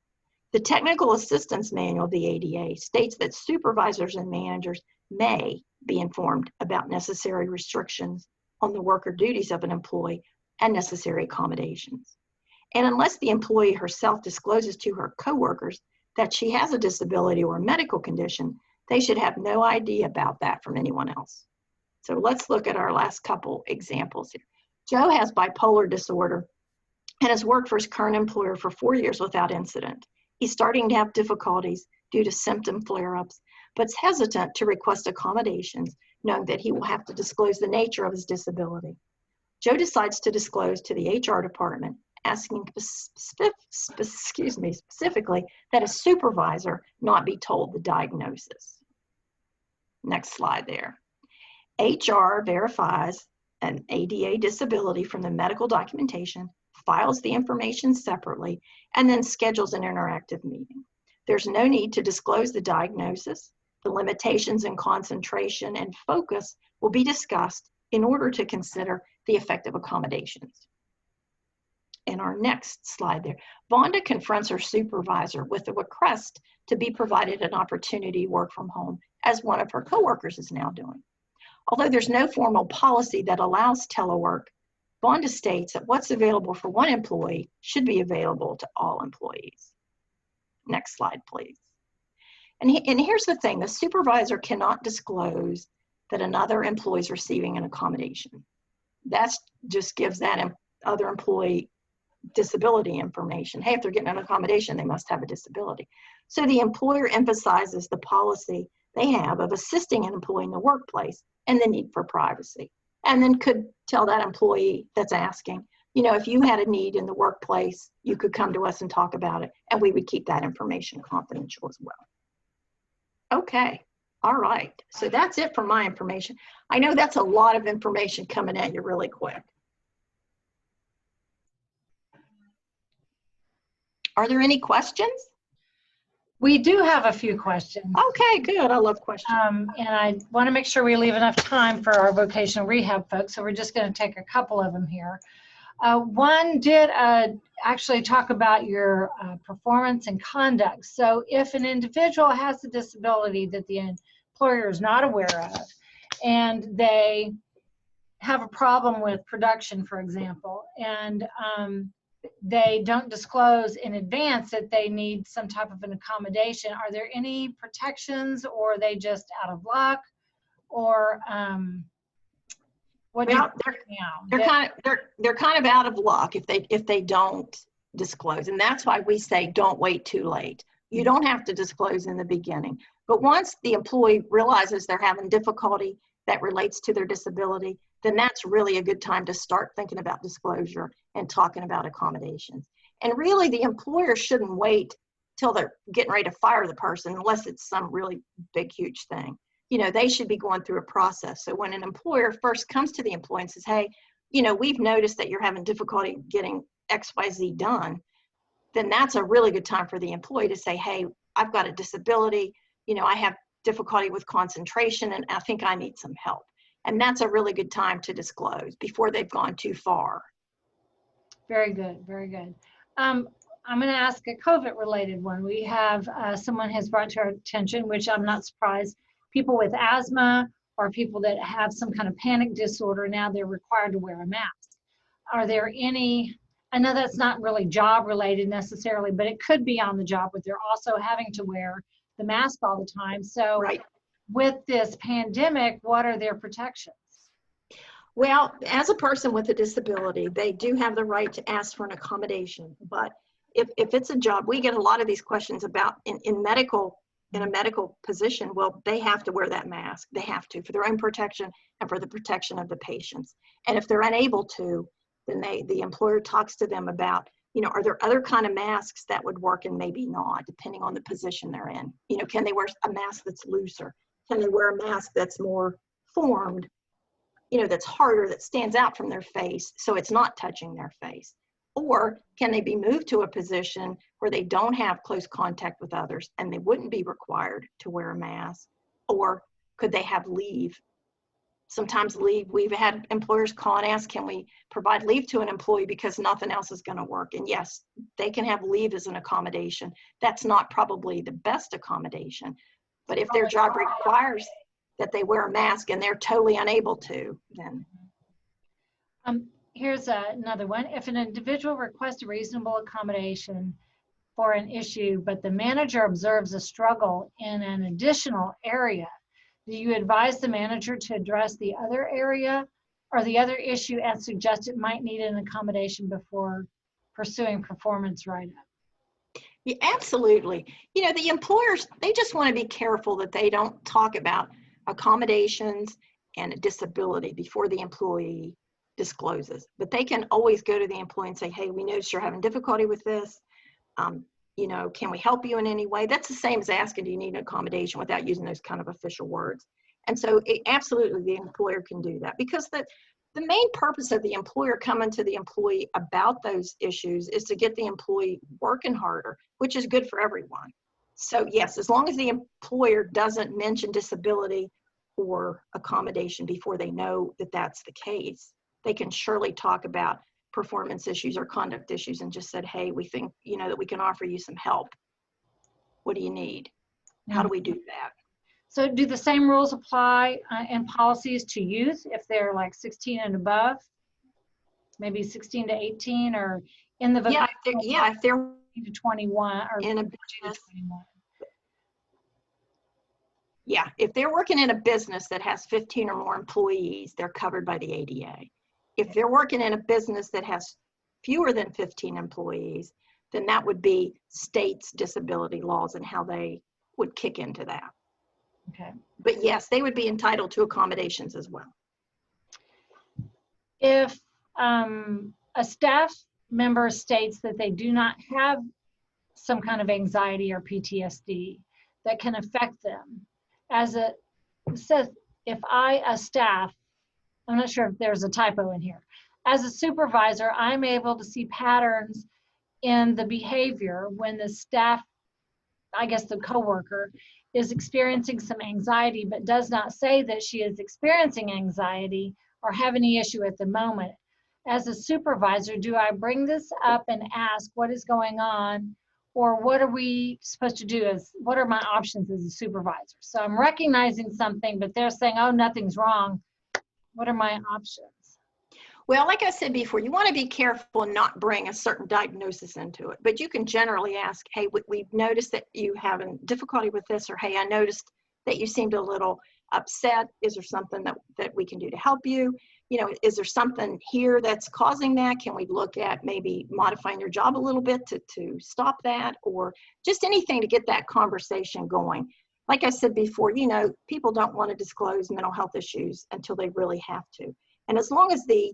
The Technical Assistance Manual of the ADA states that supervisors and managers may be informed about necessary restrictions on the work or duties of an employee and necessary accommodations. And unless the employee herself discloses to her coworkers that she has a disability or a medical condition, they should have no idea about that from anyone else. So let's look at our last couple examples here. Joe has bipolar disorder and has worked for his current employer for 4 years without incident. He's starting to have difficulties due to symptom flare-ups, but is hesitant to request accommodations, knowing that he will have to disclose the nature of his disability. Joe decides to disclose to the HR department, asking specifically that his supervisor not be told the diagnosis. Next slide there. HR verifies an ADA disability from the medical documentation, files the information separately, and then schedules an interactive meeting. There's no need to disclose the diagnosis. The limitations in concentration and focus will be discussed in order to consider the effective accommodations. In our next slide there, Vonda confronts her supervisor with a request to be provided an opportunity to work from home, as one of her coworkers is now doing. Although there's no formal policy that allows telework, Vonda states that what's available for one employee should be available to all employees. Next slide, please. And here's the thing, the supervisor cannot disclose that another employee is receiving an accommodation. That just gives that other employee disability information. Hey, if they're getting an accommodation, they must have a disability. So the employer emphasizes the policy they have of assisting an employee in the workplace and the need for privacy. And then could tell that employee that's asking, you know, if you had a need in the workplace, you could come to us and talk about it, and we would keep that information confidential as well. Okay, all right. So that's it for my information. I know that's a lot of information coming at you really quick. Are there any questions? We do have a few questions. Okay, good. I love questions. And I want to make sure we leave enough time for our vocational rehab folks, so we're just going to take a couple of them here. One did actually talk about your performance and conduct. So if an individual has a disability that the employer is not aware of, and they have a problem with production, for example, and they don't disclose in advance that they need some type of an accommodation, are there any protections, or are they just out of luck, or what do Well, you they're kind of out of luck if they don't disclose, and that's why we say don't wait too late. You don't have to disclose in the beginning, but once the employee realizes they're having difficulty that relates to their disability, then that's really a good time to start thinking about disclosure and talking about accommodations. And really, the employer shouldn't wait till they're getting ready to fire the person unless it's some really big, huge thing. You know, they should be going through a process. So when an employer first comes to the employee and says, hey, you know, we've noticed that you're having difficulty getting XYZ done, then that's a really good time for the employee to say, hey, I've got a disability, you know, I have difficulty with concentration, and I think I need some help. And that's a really good time to disclose before they've gone too far. Very good, very good. I'm going to ask a COVID-related one. We have someone has brought to our attention, which I'm not surprised, people with asthma or people that have some kind of panic disorder, now they're required to wear a mask. Are there any, I know that's not really job related necessarily, but it could be on the job, but they're also having to wear the mask all the time. So right. With this pandemic, what are their protections? Well, as a person with a disability, they do have the right to ask for an accommodation. But if it's a job, we get a lot of these questions about in a medical position, well, they have to wear that mask. They have to, for their own protection and for the protection of the patients. And if they're unable to, then the employer talks to them about, you know, are there other kind of masks that would work and maybe not, depending on the position they're in. You know, can they wear a mask that's looser? Can they wear a mask that's more formed, you know, that's harder, that stands out from their face so it's not touching their face? Or can they be moved to a position where they don't have close contact with others and they wouldn't be required to wear a mask? Or could they have leave? Sometimes leave, we've had employers call and ask, can we provide leave to an employee because nothing else is going to work? And yes, they can have leave as an accommodation. That's not probably the best accommodation. But if their job requires that they wear a mask and they're totally unable to, then. Here's another one. If an individual requests a reasonable accommodation for an issue, but the manager observes a struggle in an additional area, do you advise the manager to address the other area or the other issue and suggest it might need an accommodation before pursuing performance write-up? Yeah, absolutely. You know, the employers, they just want to be careful that they don't talk about accommodations and a disability before the employee discloses. But they can always go to the employee and say, hey, we noticed you're having difficulty with this. You know, can we help you in any way? That's the same as asking, do you need an accommodation, without using those kind of official words. And so absolutely the employer can do that, because the main purpose of the employer coming to the employee about those issues is to get the employee working harder, which is good for everyone. So yes, as long as the employer doesn't mention disability or accommodation before they know that that's the case, they can surely talk about performance issues or conduct issues and just said, hey, we think, you know, that we can offer you some help. What do you need? How do we do that? So do the same rules apply in policies to youth if they're like 16 and above? Maybe 16 to 18, or in the if they're to 21 or in a to business. 21. Yeah, if they're working in a business that has 15 or more employees, they're covered by the ADA. If they're working in a business that has fewer than 15 employees, then that would be states' disability laws and how they would kick into that. Okay. But yes, they would be entitled to accommodations as well. If a staff member states that they do not have some kind of anxiety or PTSD that can affect them, it says, if a staff, I'm not sure if there's a typo in here, as a supervisor, I'm able to see patterns in the behavior when the staff, I guess the coworker, is experiencing some anxiety but does not say that she is experiencing anxiety or have any issue at the moment. As a supervisor, do I bring this up and ask what is going on, or what are we supposed to do? What are my options as a supervisor? So I'm recognizing something, but they're saying, oh, nothing's wrong. What are my options? Well, like I said before, you want to be careful and not bring a certain diagnosis into it, but you can generally ask, hey, we've noticed that you having difficulty with this, or hey, I noticed that you seemed a little upset. Is there something that we can do to help you? You know, is there something here that's causing that? Can we look at maybe modifying your job a little bit to stop that, or just anything to get that conversation going? Like I said before, you know, people don't want to disclose mental health issues until they really have to. And as long as the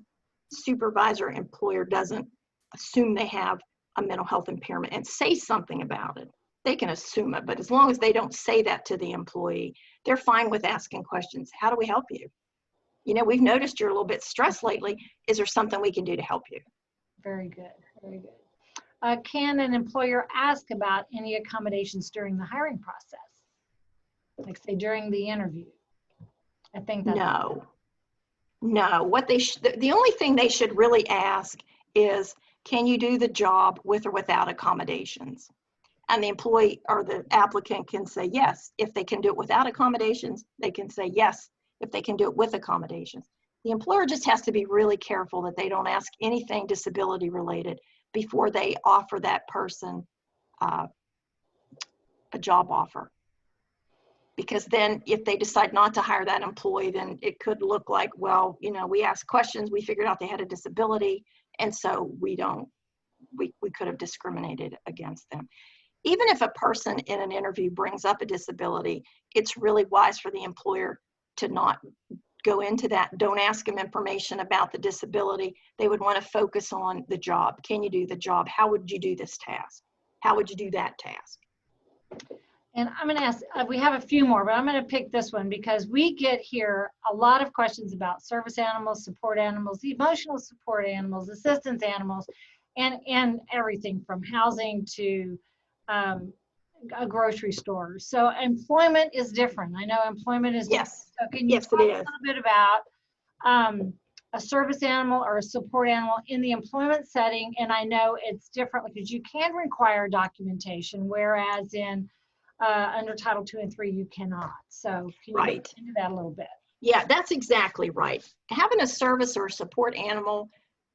supervisor employer doesn't assume they have a mental health impairment and say something about it, they can assume it. But as long as they don't say that to the employee, they're fine with asking questions. How do we help you? You know, we've noticed you're a little bit stressed lately. Is there something we can do to help you? Very good, very good. Can an employer ask about any accommodations during the hiring process? Like say during the interview? I think that's No, what the only thing they should really ask is, can you do the job with or without accommodations? And the employee or the applicant can say yes. If they can do it without accommodations, they can say yes if they can do it with accommodations. The employer just has to be really careful that they don't ask anything disability related before they offer that person a job offer. Because then if they decide not to hire that employee, then it could look like, well, you know, we asked questions, we figured out they had a disability, and so we could have discriminated against them. Even if a person in an interview brings up a disability, it's really wise for the employer to not go into that. Don't ask them information about the disability. They would want to focus on the job. Can you do the job? How would you do this task? How would you do that task? And I'm going to ask, we have a few more, but I'm going to pick this one because we get here a lot of questions about service animals, support animals, emotional support animals, assistance animals, and everything from housing to a grocery store. So employment is different. I know employment is different. Yes. So can you talk a little bit about a service animal or a support animal in the employment setting? And I know it's different because you can require documentation, whereas in under Title II and III, you cannot. So can you get into that a little bit? Yeah, that's exactly right. Having a service or support animal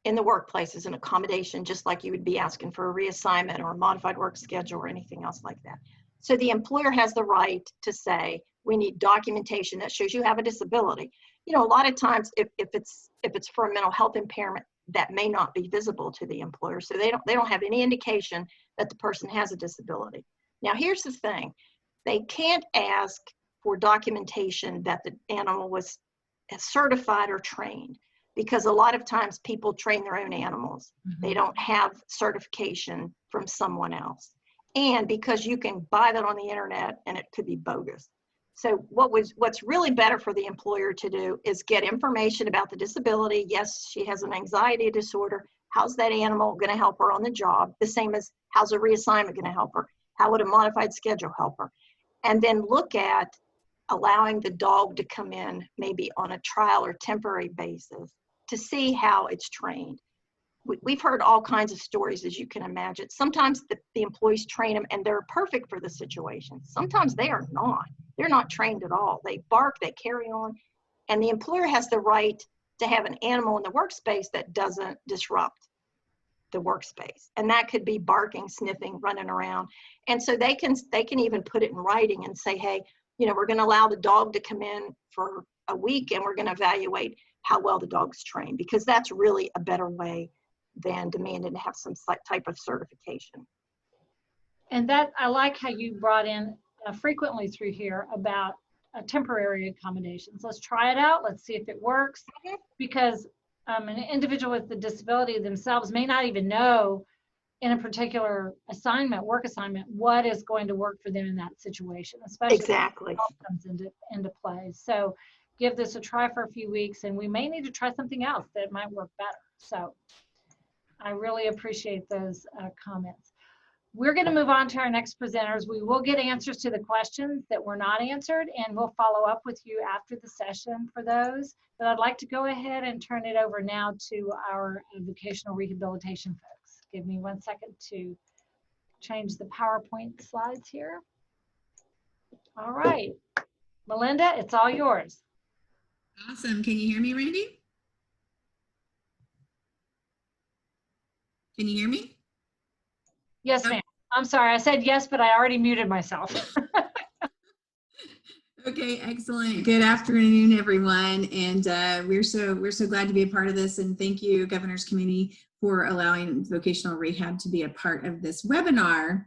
in the workplace as an accommodation, just like you would be asking for a reassignment or a modified work schedule or anything else like that. So the employer has the right to say, we need documentation that shows you have a disability. You know, a lot of times if it's for a mental health impairment, that may not be visible to the employer. So they don't have any indication that the person has a disability. Now, here's the thing. They can't ask for documentation that the animal was certified or trained, because a lot of times people train their own animals. Mm-hmm. They don't have certification from someone else. And because you can buy that on the internet and it could be bogus. So what's really better for the employer to do is get information about the disability. Yes, she has an anxiety disorder. How's that animal going to help her on the job? The same as how's a reassignment going to help her? How would a modified schedule help her? And then look at allowing the dog to come in maybe on a trial or temporary basis to see how it's trained. We've heard all kinds of stories, as you can imagine. Sometimes the employees train them and they're perfect for the situation. Sometimes they are not. They're not trained at all. They bark, they carry on. And the employer has the right to have an animal in the workspace that doesn't disrupt the workspace. And that could be barking, sniffing, running around. And so they can even put it in writing and say, hey, you know, we're going to allow the dog to come in for a week and we're going to evaluate how well the dog's trained, because that's really a better way than demanding to have some type of certification. And that, I like how you brought in frequently through here about temporary accommodations. Let's try it out. Let's see if it works. Because an individual with the disability themselves may not even know in a particular assignment, work assignment, what is going to work for them in that situation, especially exactly. when health comes into play. So give this a try for a few weeks, and we may need to try something else that might work better. So I really appreciate those comments. We're going to move on to our next presenters. We will get answers to the questions that were not answered, and we'll follow up with you after the session for those. But I'd like to go ahead and turn it over now to our vocational rehabilitation folks. Give me 1 second to change the PowerPoint slides here. All right, Melinda, it's all yours. Awesome. Can you hear me, Randy? Can you hear me? Yes, ma'am. I'm sorry, I said yes, but I already muted myself. Okay, excellent. Good afternoon, everyone. And we're so glad to be a part of this. And thank you, Governor's Committee, for allowing vocational rehab to be a part of this webinar.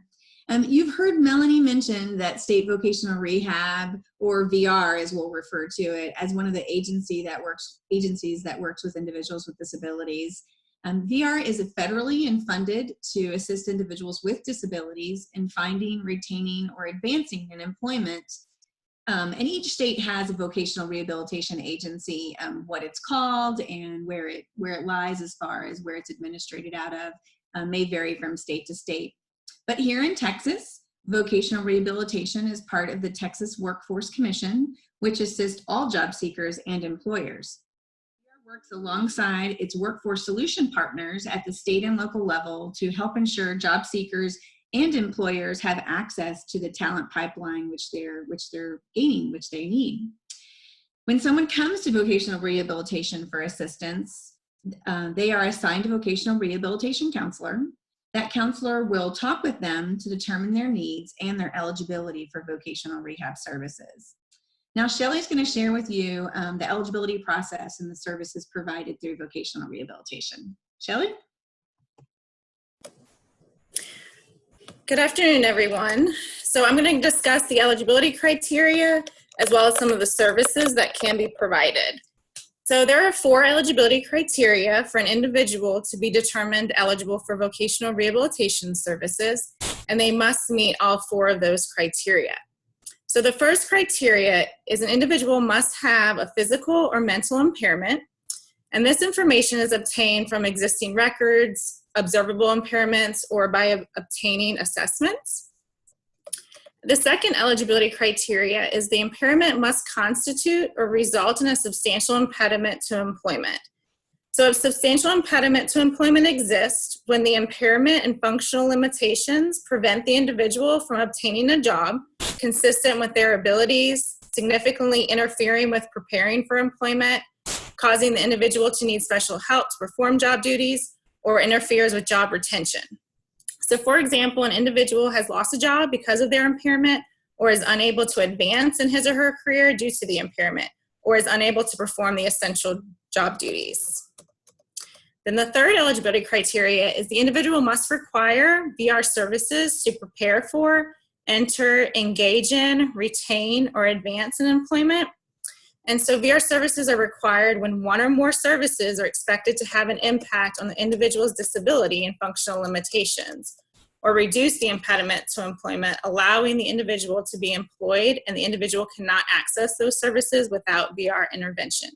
You've heard Melanie mention that State Vocational Rehab, or VR as we'll refer to it, as one of the agencies that works with individuals with disabilities. VR is federally and funded to assist individuals with disabilities in finding, retaining, or advancing in employment. And each state has a vocational rehabilitation agency. What it's called and where it lies as far as where it's administrated out of may vary from state to state. But here in Texas, vocational rehabilitation is part of the Texas Workforce Commission, which assists all job seekers and employers. VR works alongside its workforce solution partners at the state and local level to help ensure job seekers and employers have access to the talent pipeline which they need. When someone comes to vocational rehabilitation for assistance, they are assigned a vocational rehabilitation counselor. That counselor will talk with them to determine their needs and their eligibility for vocational rehab services. Now, Shelley's going to share with you the eligibility process and the services provided through vocational rehabilitation. Shelley? Good afternoon, everyone. So I'm going to discuss the eligibility criteria as well as some of the services that can be provided. So there are 4 eligibility criteria for an individual to be determined eligible for vocational rehabilitation services, and they must meet all 4 of those criteria. So the first criteria is an individual must have a physical or mental impairment, and this information is obtained from existing records, observable impairments, or by obtaining assessments. The second eligibility criteria is the impairment must constitute or result in a substantial impediment to employment. So a substantial impediment to employment exists when the impairment and functional limitations prevent the individual from obtaining a job consistent with their abilities, significantly interfering with preparing for employment, causing the individual to need special help to perform job duties, or interferes with job retention. So for example, an individual has lost a job because of their impairment, or is unable to advance in his or her career due to the impairment, or is unable to perform the essential job duties. Then the third eligibility criteria is the individual must require VR services to prepare for, enter, engage in, retain, or advance in employment. And so VR services are required when one or more services are expected to have an impact on the individual's disability and functional limitations, or reduce the impediment to employment, allowing the individual to be employed, and the individual cannot access those services without VR intervention.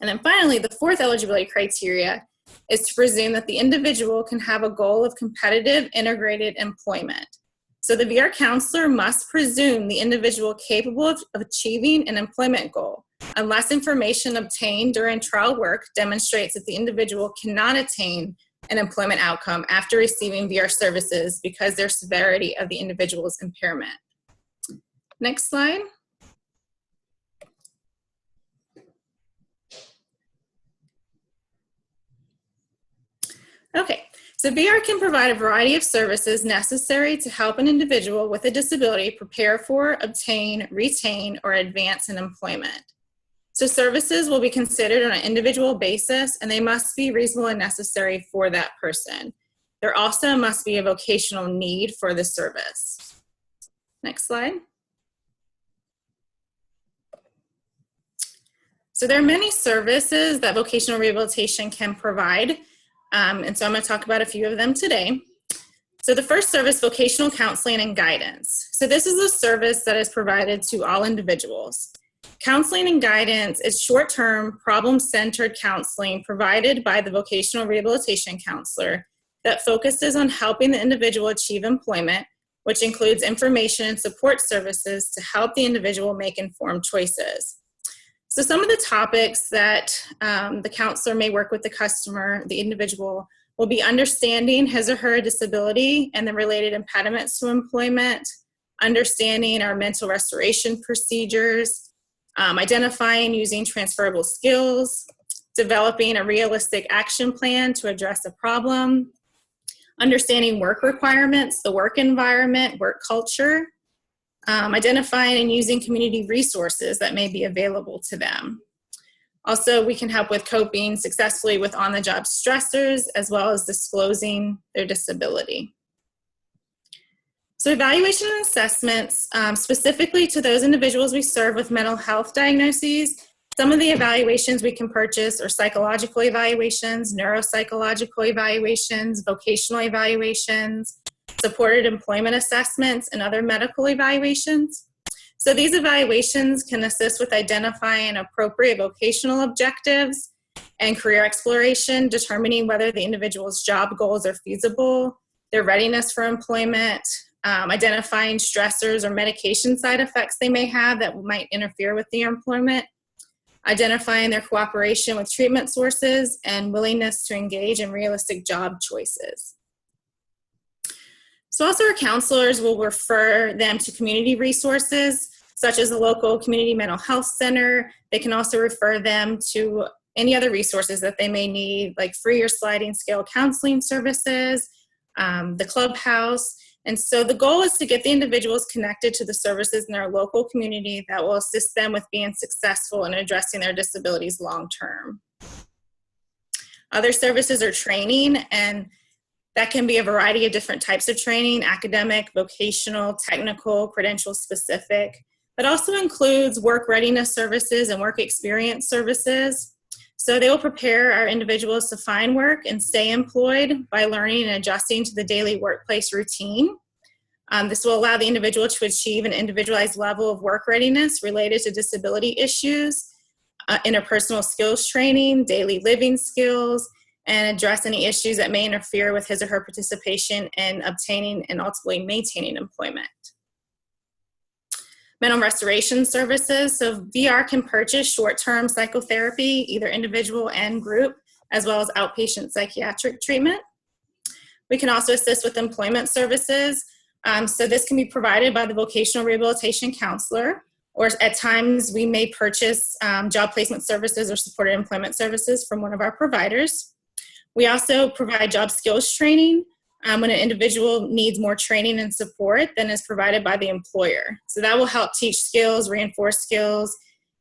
And then finally, the fourth eligibility criteria is to presume that the individual can have a goal of competitive integrated employment. So the VR counselor must presume the individual capable of achieving an employment goal, unless information obtained during trial work demonstrates that the individual cannot attain an employment outcome after receiving VR services because their severity of the individual's impairment. Next slide. Okay, so VR can provide a variety of services necessary to help an individual with a disability prepare for, obtain, retain, or advance in employment. So services will be considered on an individual basis, and they must be reasonable and necessary for that person. There also must be a vocational need for the service. Next slide. So there are many services that vocational rehabilitation can provide. And so I'm going to talk about a few of them today. So the first service, vocational counseling and guidance. So this is a service that is provided to all individuals. Counseling and guidance is short-term, problem-centered counseling provided by the vocational rehabilitation counselor that focuses on helping the individual achieve employment, which includes information and support services to help the individual make informed choices. So some of the topics that the counselor may work with the customer, the individual, will be understanding his or her disability and the related impediments to employment, understanding our mental restoration procedures, identifying using transferable skills, developing a realistic action plan to address a problem, understanding work requirements, the work environment, work culture, identifying and using community resources that may be available to them. Also, we can help with coping successfully with on-the-job stressors, as well as disclosing their disability. So evaluation and assessments, specifically to those individuals we serve with mental health diagnoses, some of the evaluations we can purchase are psychological evaluations, neuropsychological evaluations, vocational evaluations, supported employment assessments, and other medical evaluations. So these evaluations can assist with identifying appropriate vocational objectives and career exploration, determining whether the individual's job goals are feasible, their readiness for employment, identifying stressors or medication side effects they may have that might interfere with their employment, identifying their cooperation with treatment sources, and willingness to engage in realistic job choices. So also our counselors will refer them to community resources, such as the local community mental health center. They can also refer them to any other resources that they may need, like free or sliding scale counseling services, the clubhouse. And so the goal is to get the individuals connected to the services in their local community that will assist them with being successful in addressing their disabilities long term. Other services are training, and that can be a variety of different types of training: academic, vocational, technical, credential specific. That also includes work readiness services and work experience services. So they will prepare our individuals to find work and stay employed by learning and adjusting to the daily workplace routine. This will allow the individual to achieve an individualized level of work readiness related to disability issues, interpersonal skills training, daily living skills, and address any issues that may interfere with his or her participation in obtaining and ultimately maintaining employment. Mental restoration services. So VR can purchase short-term psychotherapy, either individual and group, as well as outpatient psychiatric treatment. We can also assist with employment services. So this can be provided by the vocational rehabilitation counselor, or at times we may purchase job placement services or supported employment services from one of our providers. We also provide job skills training when an individual needs more training and support than is provided by the employer. So that will help teach skills, reinforce skills,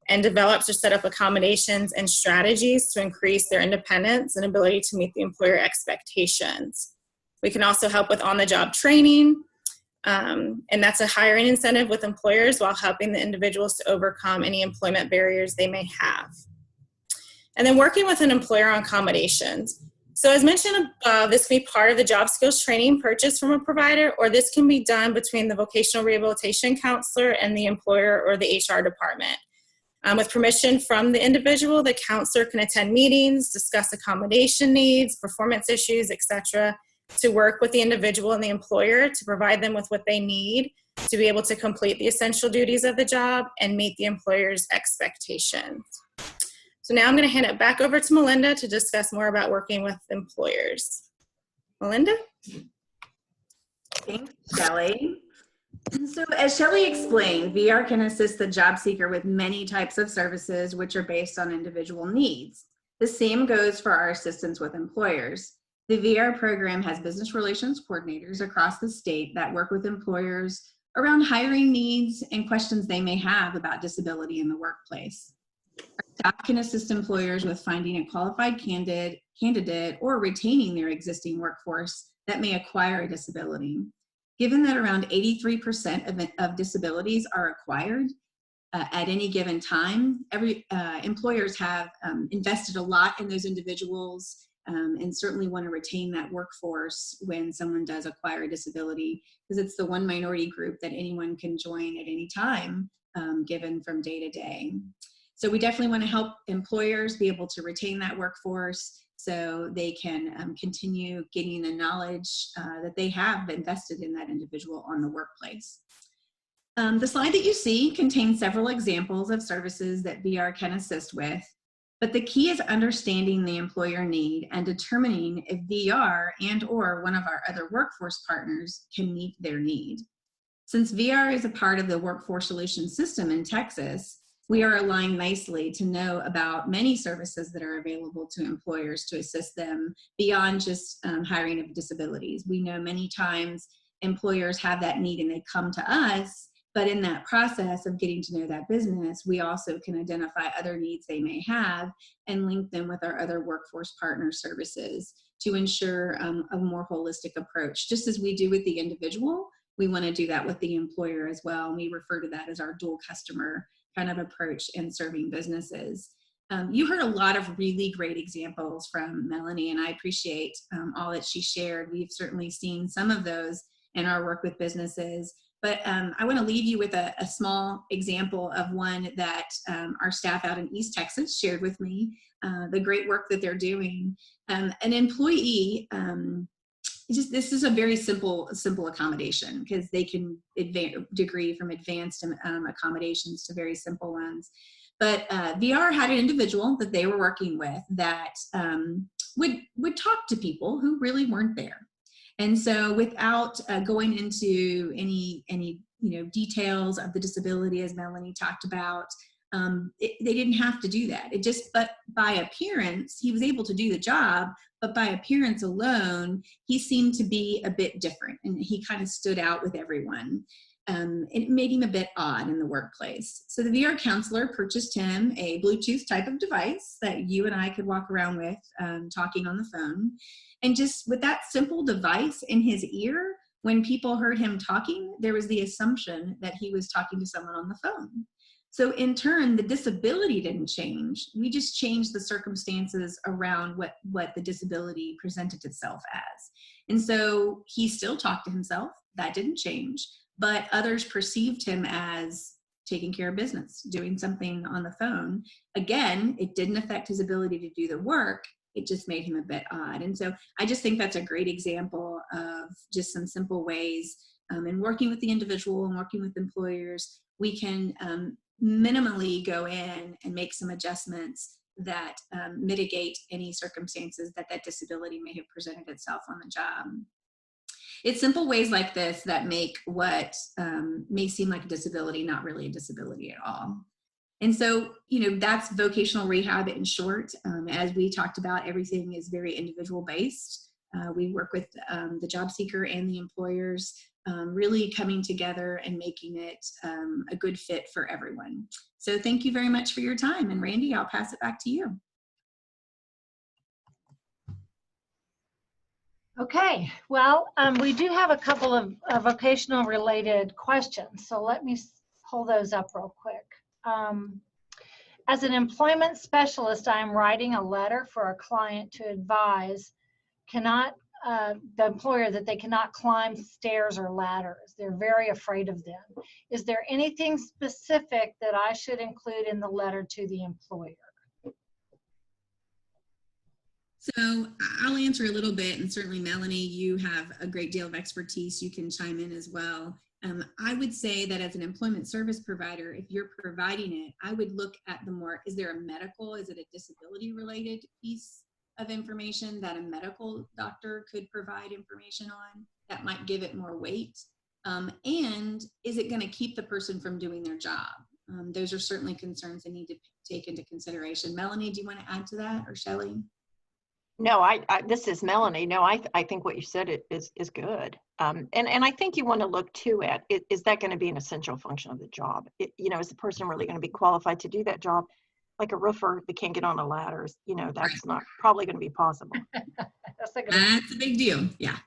and develops or set up accommodations and strategies to increase their independence and ability to meet the employer expectations. We can also help with on-the-job training, and that's a hiring incentive with employers while helping the individuals to overcome any employment barriers they may have. And then working with an employer on accommodations. So as mentioned above, this can be part of the job skills training purchased from a provider, or this can be done between the vocational rehabilitation counselor and the employer or the HR department. With permission from the individual, the counselor can attend meetings, discuss accommodation needs, performance issues, etc., to work with the individual and the employer to provide them with what they need to be able to complete the essential duties of the job and meet the employer's expectations. So now I'm going to hand it back over to Melinda to discuss more about working with employers. Melinda? Thanks, Shelley. So as Shelley explained, VR can assist the job seeker with many types of services which are based on individual needs. The same goes for our assistance with employers. The VR program has business relations coordinators across the state that work with employers around hiring needs and questions they may have about disability in the workplace. Our staff can assist employers with finding a qualified candidate or retaining their existing workforce that may acquire a disability. Given that around 83% of disabilities are acquired at any given time, employers have invested a lot in those individuals and certainly want to retain that workforce when someone does acquire a disability, because it's the one minority group that anyone can join at any time, given from day to day. So we definitely want to help employers be able to retain that workforce so they can continue getting the knowledge that they have invested in that individual on the workplace. The slide that you see contains several examples of services that VR can assist with, but the key is understanding the employer need and determining if VR and/or one of our other workforce partners can meet their need. Since VR is a part of the Workforce Solutions system in Texas, we are aligned nicely to know about many services that are available to employers to assist them beyond just hiring of disabilities. We know many times employers have that need and they come to us, but in that process of getting to know that business, we also can identify other needs they may have and link them with our other workforce partner services to ensure a more holistic approach. Just as we do with the individual, we want to do that with the employer as well. And we refer to that as our dual customer kind of approach in serving businesses. You heard a lot of really great examples from Melanie, and I appreciate all that she shared. We've certainly seen some of those in our work with businesses, but I want to leave you with a small example of one that our staff out in East Texas shared with me, the great work that they're doing. An employee, this is a very simple accommodation because they can degree from advanced accommodations to very simple ones. But VR had an individual that they were working with that would talk to people who really weren't there. And so without going into any details of the disability, as Melanie talked about, they didn't have to do that. But by appearance, he was able to do the job, but by appearance alone, he seemed to be a bit different and he kind of stood out with everyone. It made him a bit odd in the workplace. So the VR counselor purchased him a Bluetooth type of device that you and I could walk around with, talking on the phone. And just with that simple device in his ear, when people heard him talking, there was the assumption that he was talking to someone on the phone. So in turn, the disability didn't change. We just changed the circumstances around what the disability presented itself as. And so he still talked to himself. That didn't change. But others perceived him as taking care of business, doing something on the phone. Again, it didn't affect his ability to do the work. It just made him a bit odd. And so I just think that's a great example of just some simple ways in working with the individual and working with employers, we can minimally go in and make some adjustments that mitigate any circumstances that disability may have presented itself on the job. It's simple ways like this that make what may seem like a disability not really a disability at all. And so, that's vocational rehab in short. As we talked about, everything is very individual based. We work with the job seeker and the employers, really coming together and making it a good fit for everyone. So thank you very much for your time. And Randy, I'll pass it back to you. Okay, well, we do have a couple of vocational related questions. So let me pull those up real quick. As an employment specialist, I am writing a letter for a client to advise the employer that they cannot climb stairs or ladders. They're very afraid of them. Is there anything specific that I should include in the letter to the employer? So I'll answer a little bit, and certainly Melanie, you have a great deal of expertise. You can chime in as well. I would say that as an employment service provider, if you're providing it, I would look at is there a medical, is it a disability related piece of information that a medical doctor could provide information on that might give it more weight? And is it going to keep the person from doing their job? Those are certainly concerns they need to take into consideration. Melanie, do you want to add to that, or Shelley? No, this is Melanie. No, I think what you said is good. And I think you want to look too at, is that going to be an essential function of the job? Is the person really going to be qualified to do that job? Like a roofer that can't get on a ladder, that's not probably going to be possible. That's a big deal, yeah.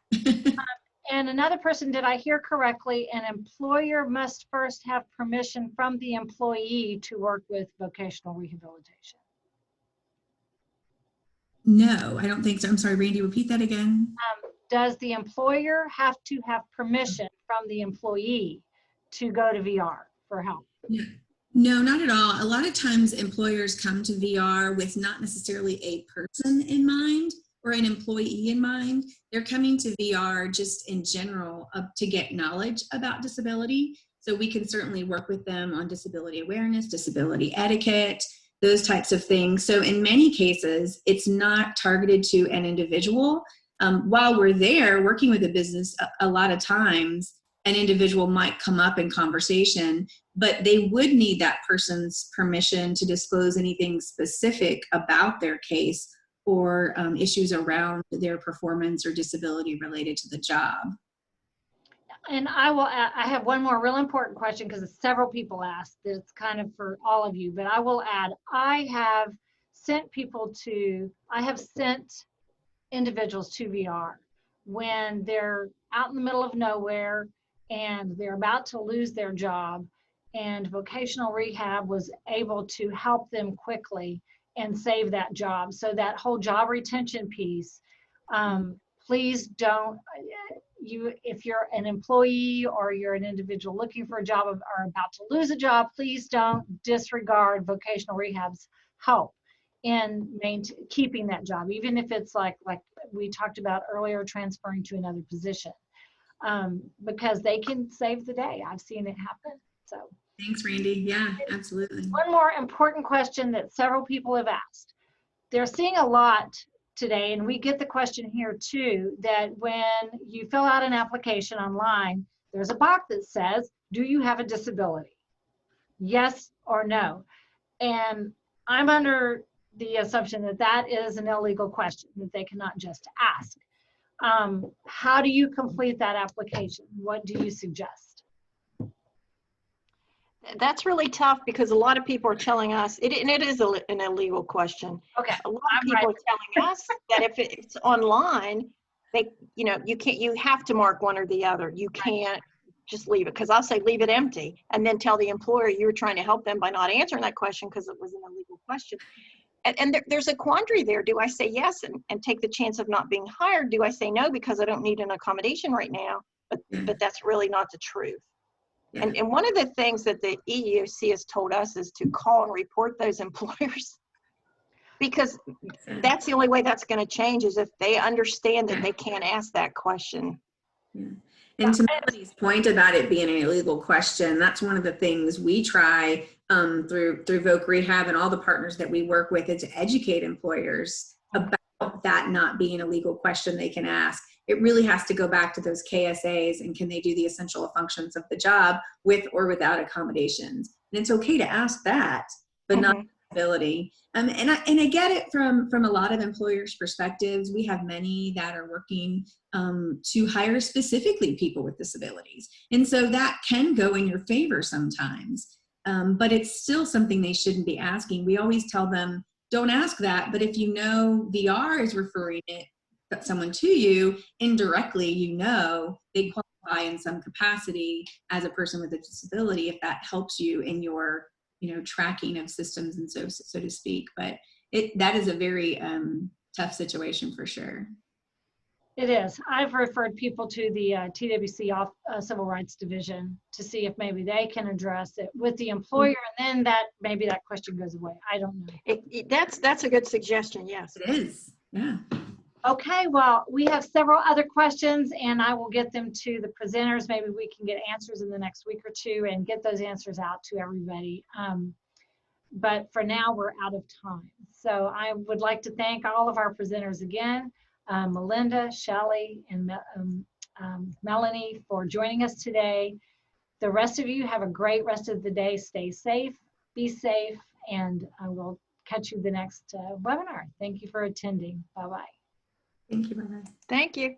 And another person, did I hear correctly, an employer must first have permission from the employee to work with vocational rehabilitation? No, I don't think so. I'm sorry, Randy, repeat that again. Does the employer have to have permission from the employee to go to VR for help? Yeah. No, not at all. A lot of times employers come to VR with not necessarily a person in mind or an employee in mind. They're coming to VR just in general to get knowledge about disability. So we can certainly work with them on disability awareness, disability etiquette, those types of things. So in many cases, it's not targeted to an individual. While we're there working with a business, a lot of times an individual might come up in conversation, but they would need that person's permission to disclose anything specific about their case or issues around their performance or disability related to the job. And I have one more real important question because several people asked. It's kind of for all of you, but I will add, I have sent individuals to VR when they're out in the middle of nowhere and they're about to lose their job, and vocational rehab was able to help them quickly and save that job. So that whole job retention piece, please don't, if you're an employee or you're an individual looking for a job or about to lose a job, please don't disregard vocational rehab's help in keeping that job, even if it's like we talked about earlier, transferring to another position, because they can save the day. I've seen it happen. So thanks, Randy. Yeah, absolutely. One more important question that several people have asked. They're seeing a lot today, and we get the question here too, that when you fill out an application online, there's a box that says, do you have a disability? Yes or no. And I'm under the assumption that that is an illegal question, that they cannot just ask. How do you complete that application? What do you suggest? That's really tough because a lot of people are telling us, and it is an illegal question. Okay. A lot of people are telling us that if it's online, you have to mark one or the other. You can't just leave it, because I'll say leave it empty and then tell the employer you were trying to help them by not answering that question because it was an illegal question. And there's a quandary there. Do I say yes and take the chance of not being hired? Do I say no because I don't need an accommodation right now? But that's really not the truth. Yeah. And one of the things that the EEOC has told us is to call and report those employers, because that's the only way that's going to change, is if they understand that they can't ask that question. Yeah. And to Melanie's point about it being an illegal question, that's one of the things we try through Voc Rehab and all the partners that we work with, is to educate employers about that not being a legal question they can ask. it really has to go back to those KSAs and can they do the essential functions of the job with or without accommodations. And it's okay to ask that, but not disability. And I get it from a lot of employers' perspectives. We have many that are working to hire specifically people with disabilities. And so that can go in your favor sometimes, but it's still something they shouldn't be asking. We always tell them, don't ask that, but if you know VR is referring someone to you, indirectly, you know, they qualify in some capacity as a person with a disability if that helps you in your, you know, tracking of systems and so to speak. But that is a very tough situation for sure. It is. I've referred people to the TWC Civil Rights Division to see if maybe they can address it with the employer, and then maybe that question goes away. I don't know. That's a good suggestion. Yes, it is. Yeah. Okay, well, we have several other questions and I will get them to the presenters. Maybe we can get answers in the next week or two and get those answers out to everybody. But for now, we're out of time. So I would like to thank all of our presenters again, Melinda, Shelley, and Melanie for joining us today. The rest of you have a great rest of the day. Stay safe, be safe, and I will catch you the next webinar. Thank you for attending. Bye-bye. Thank you, Barbara. thank you.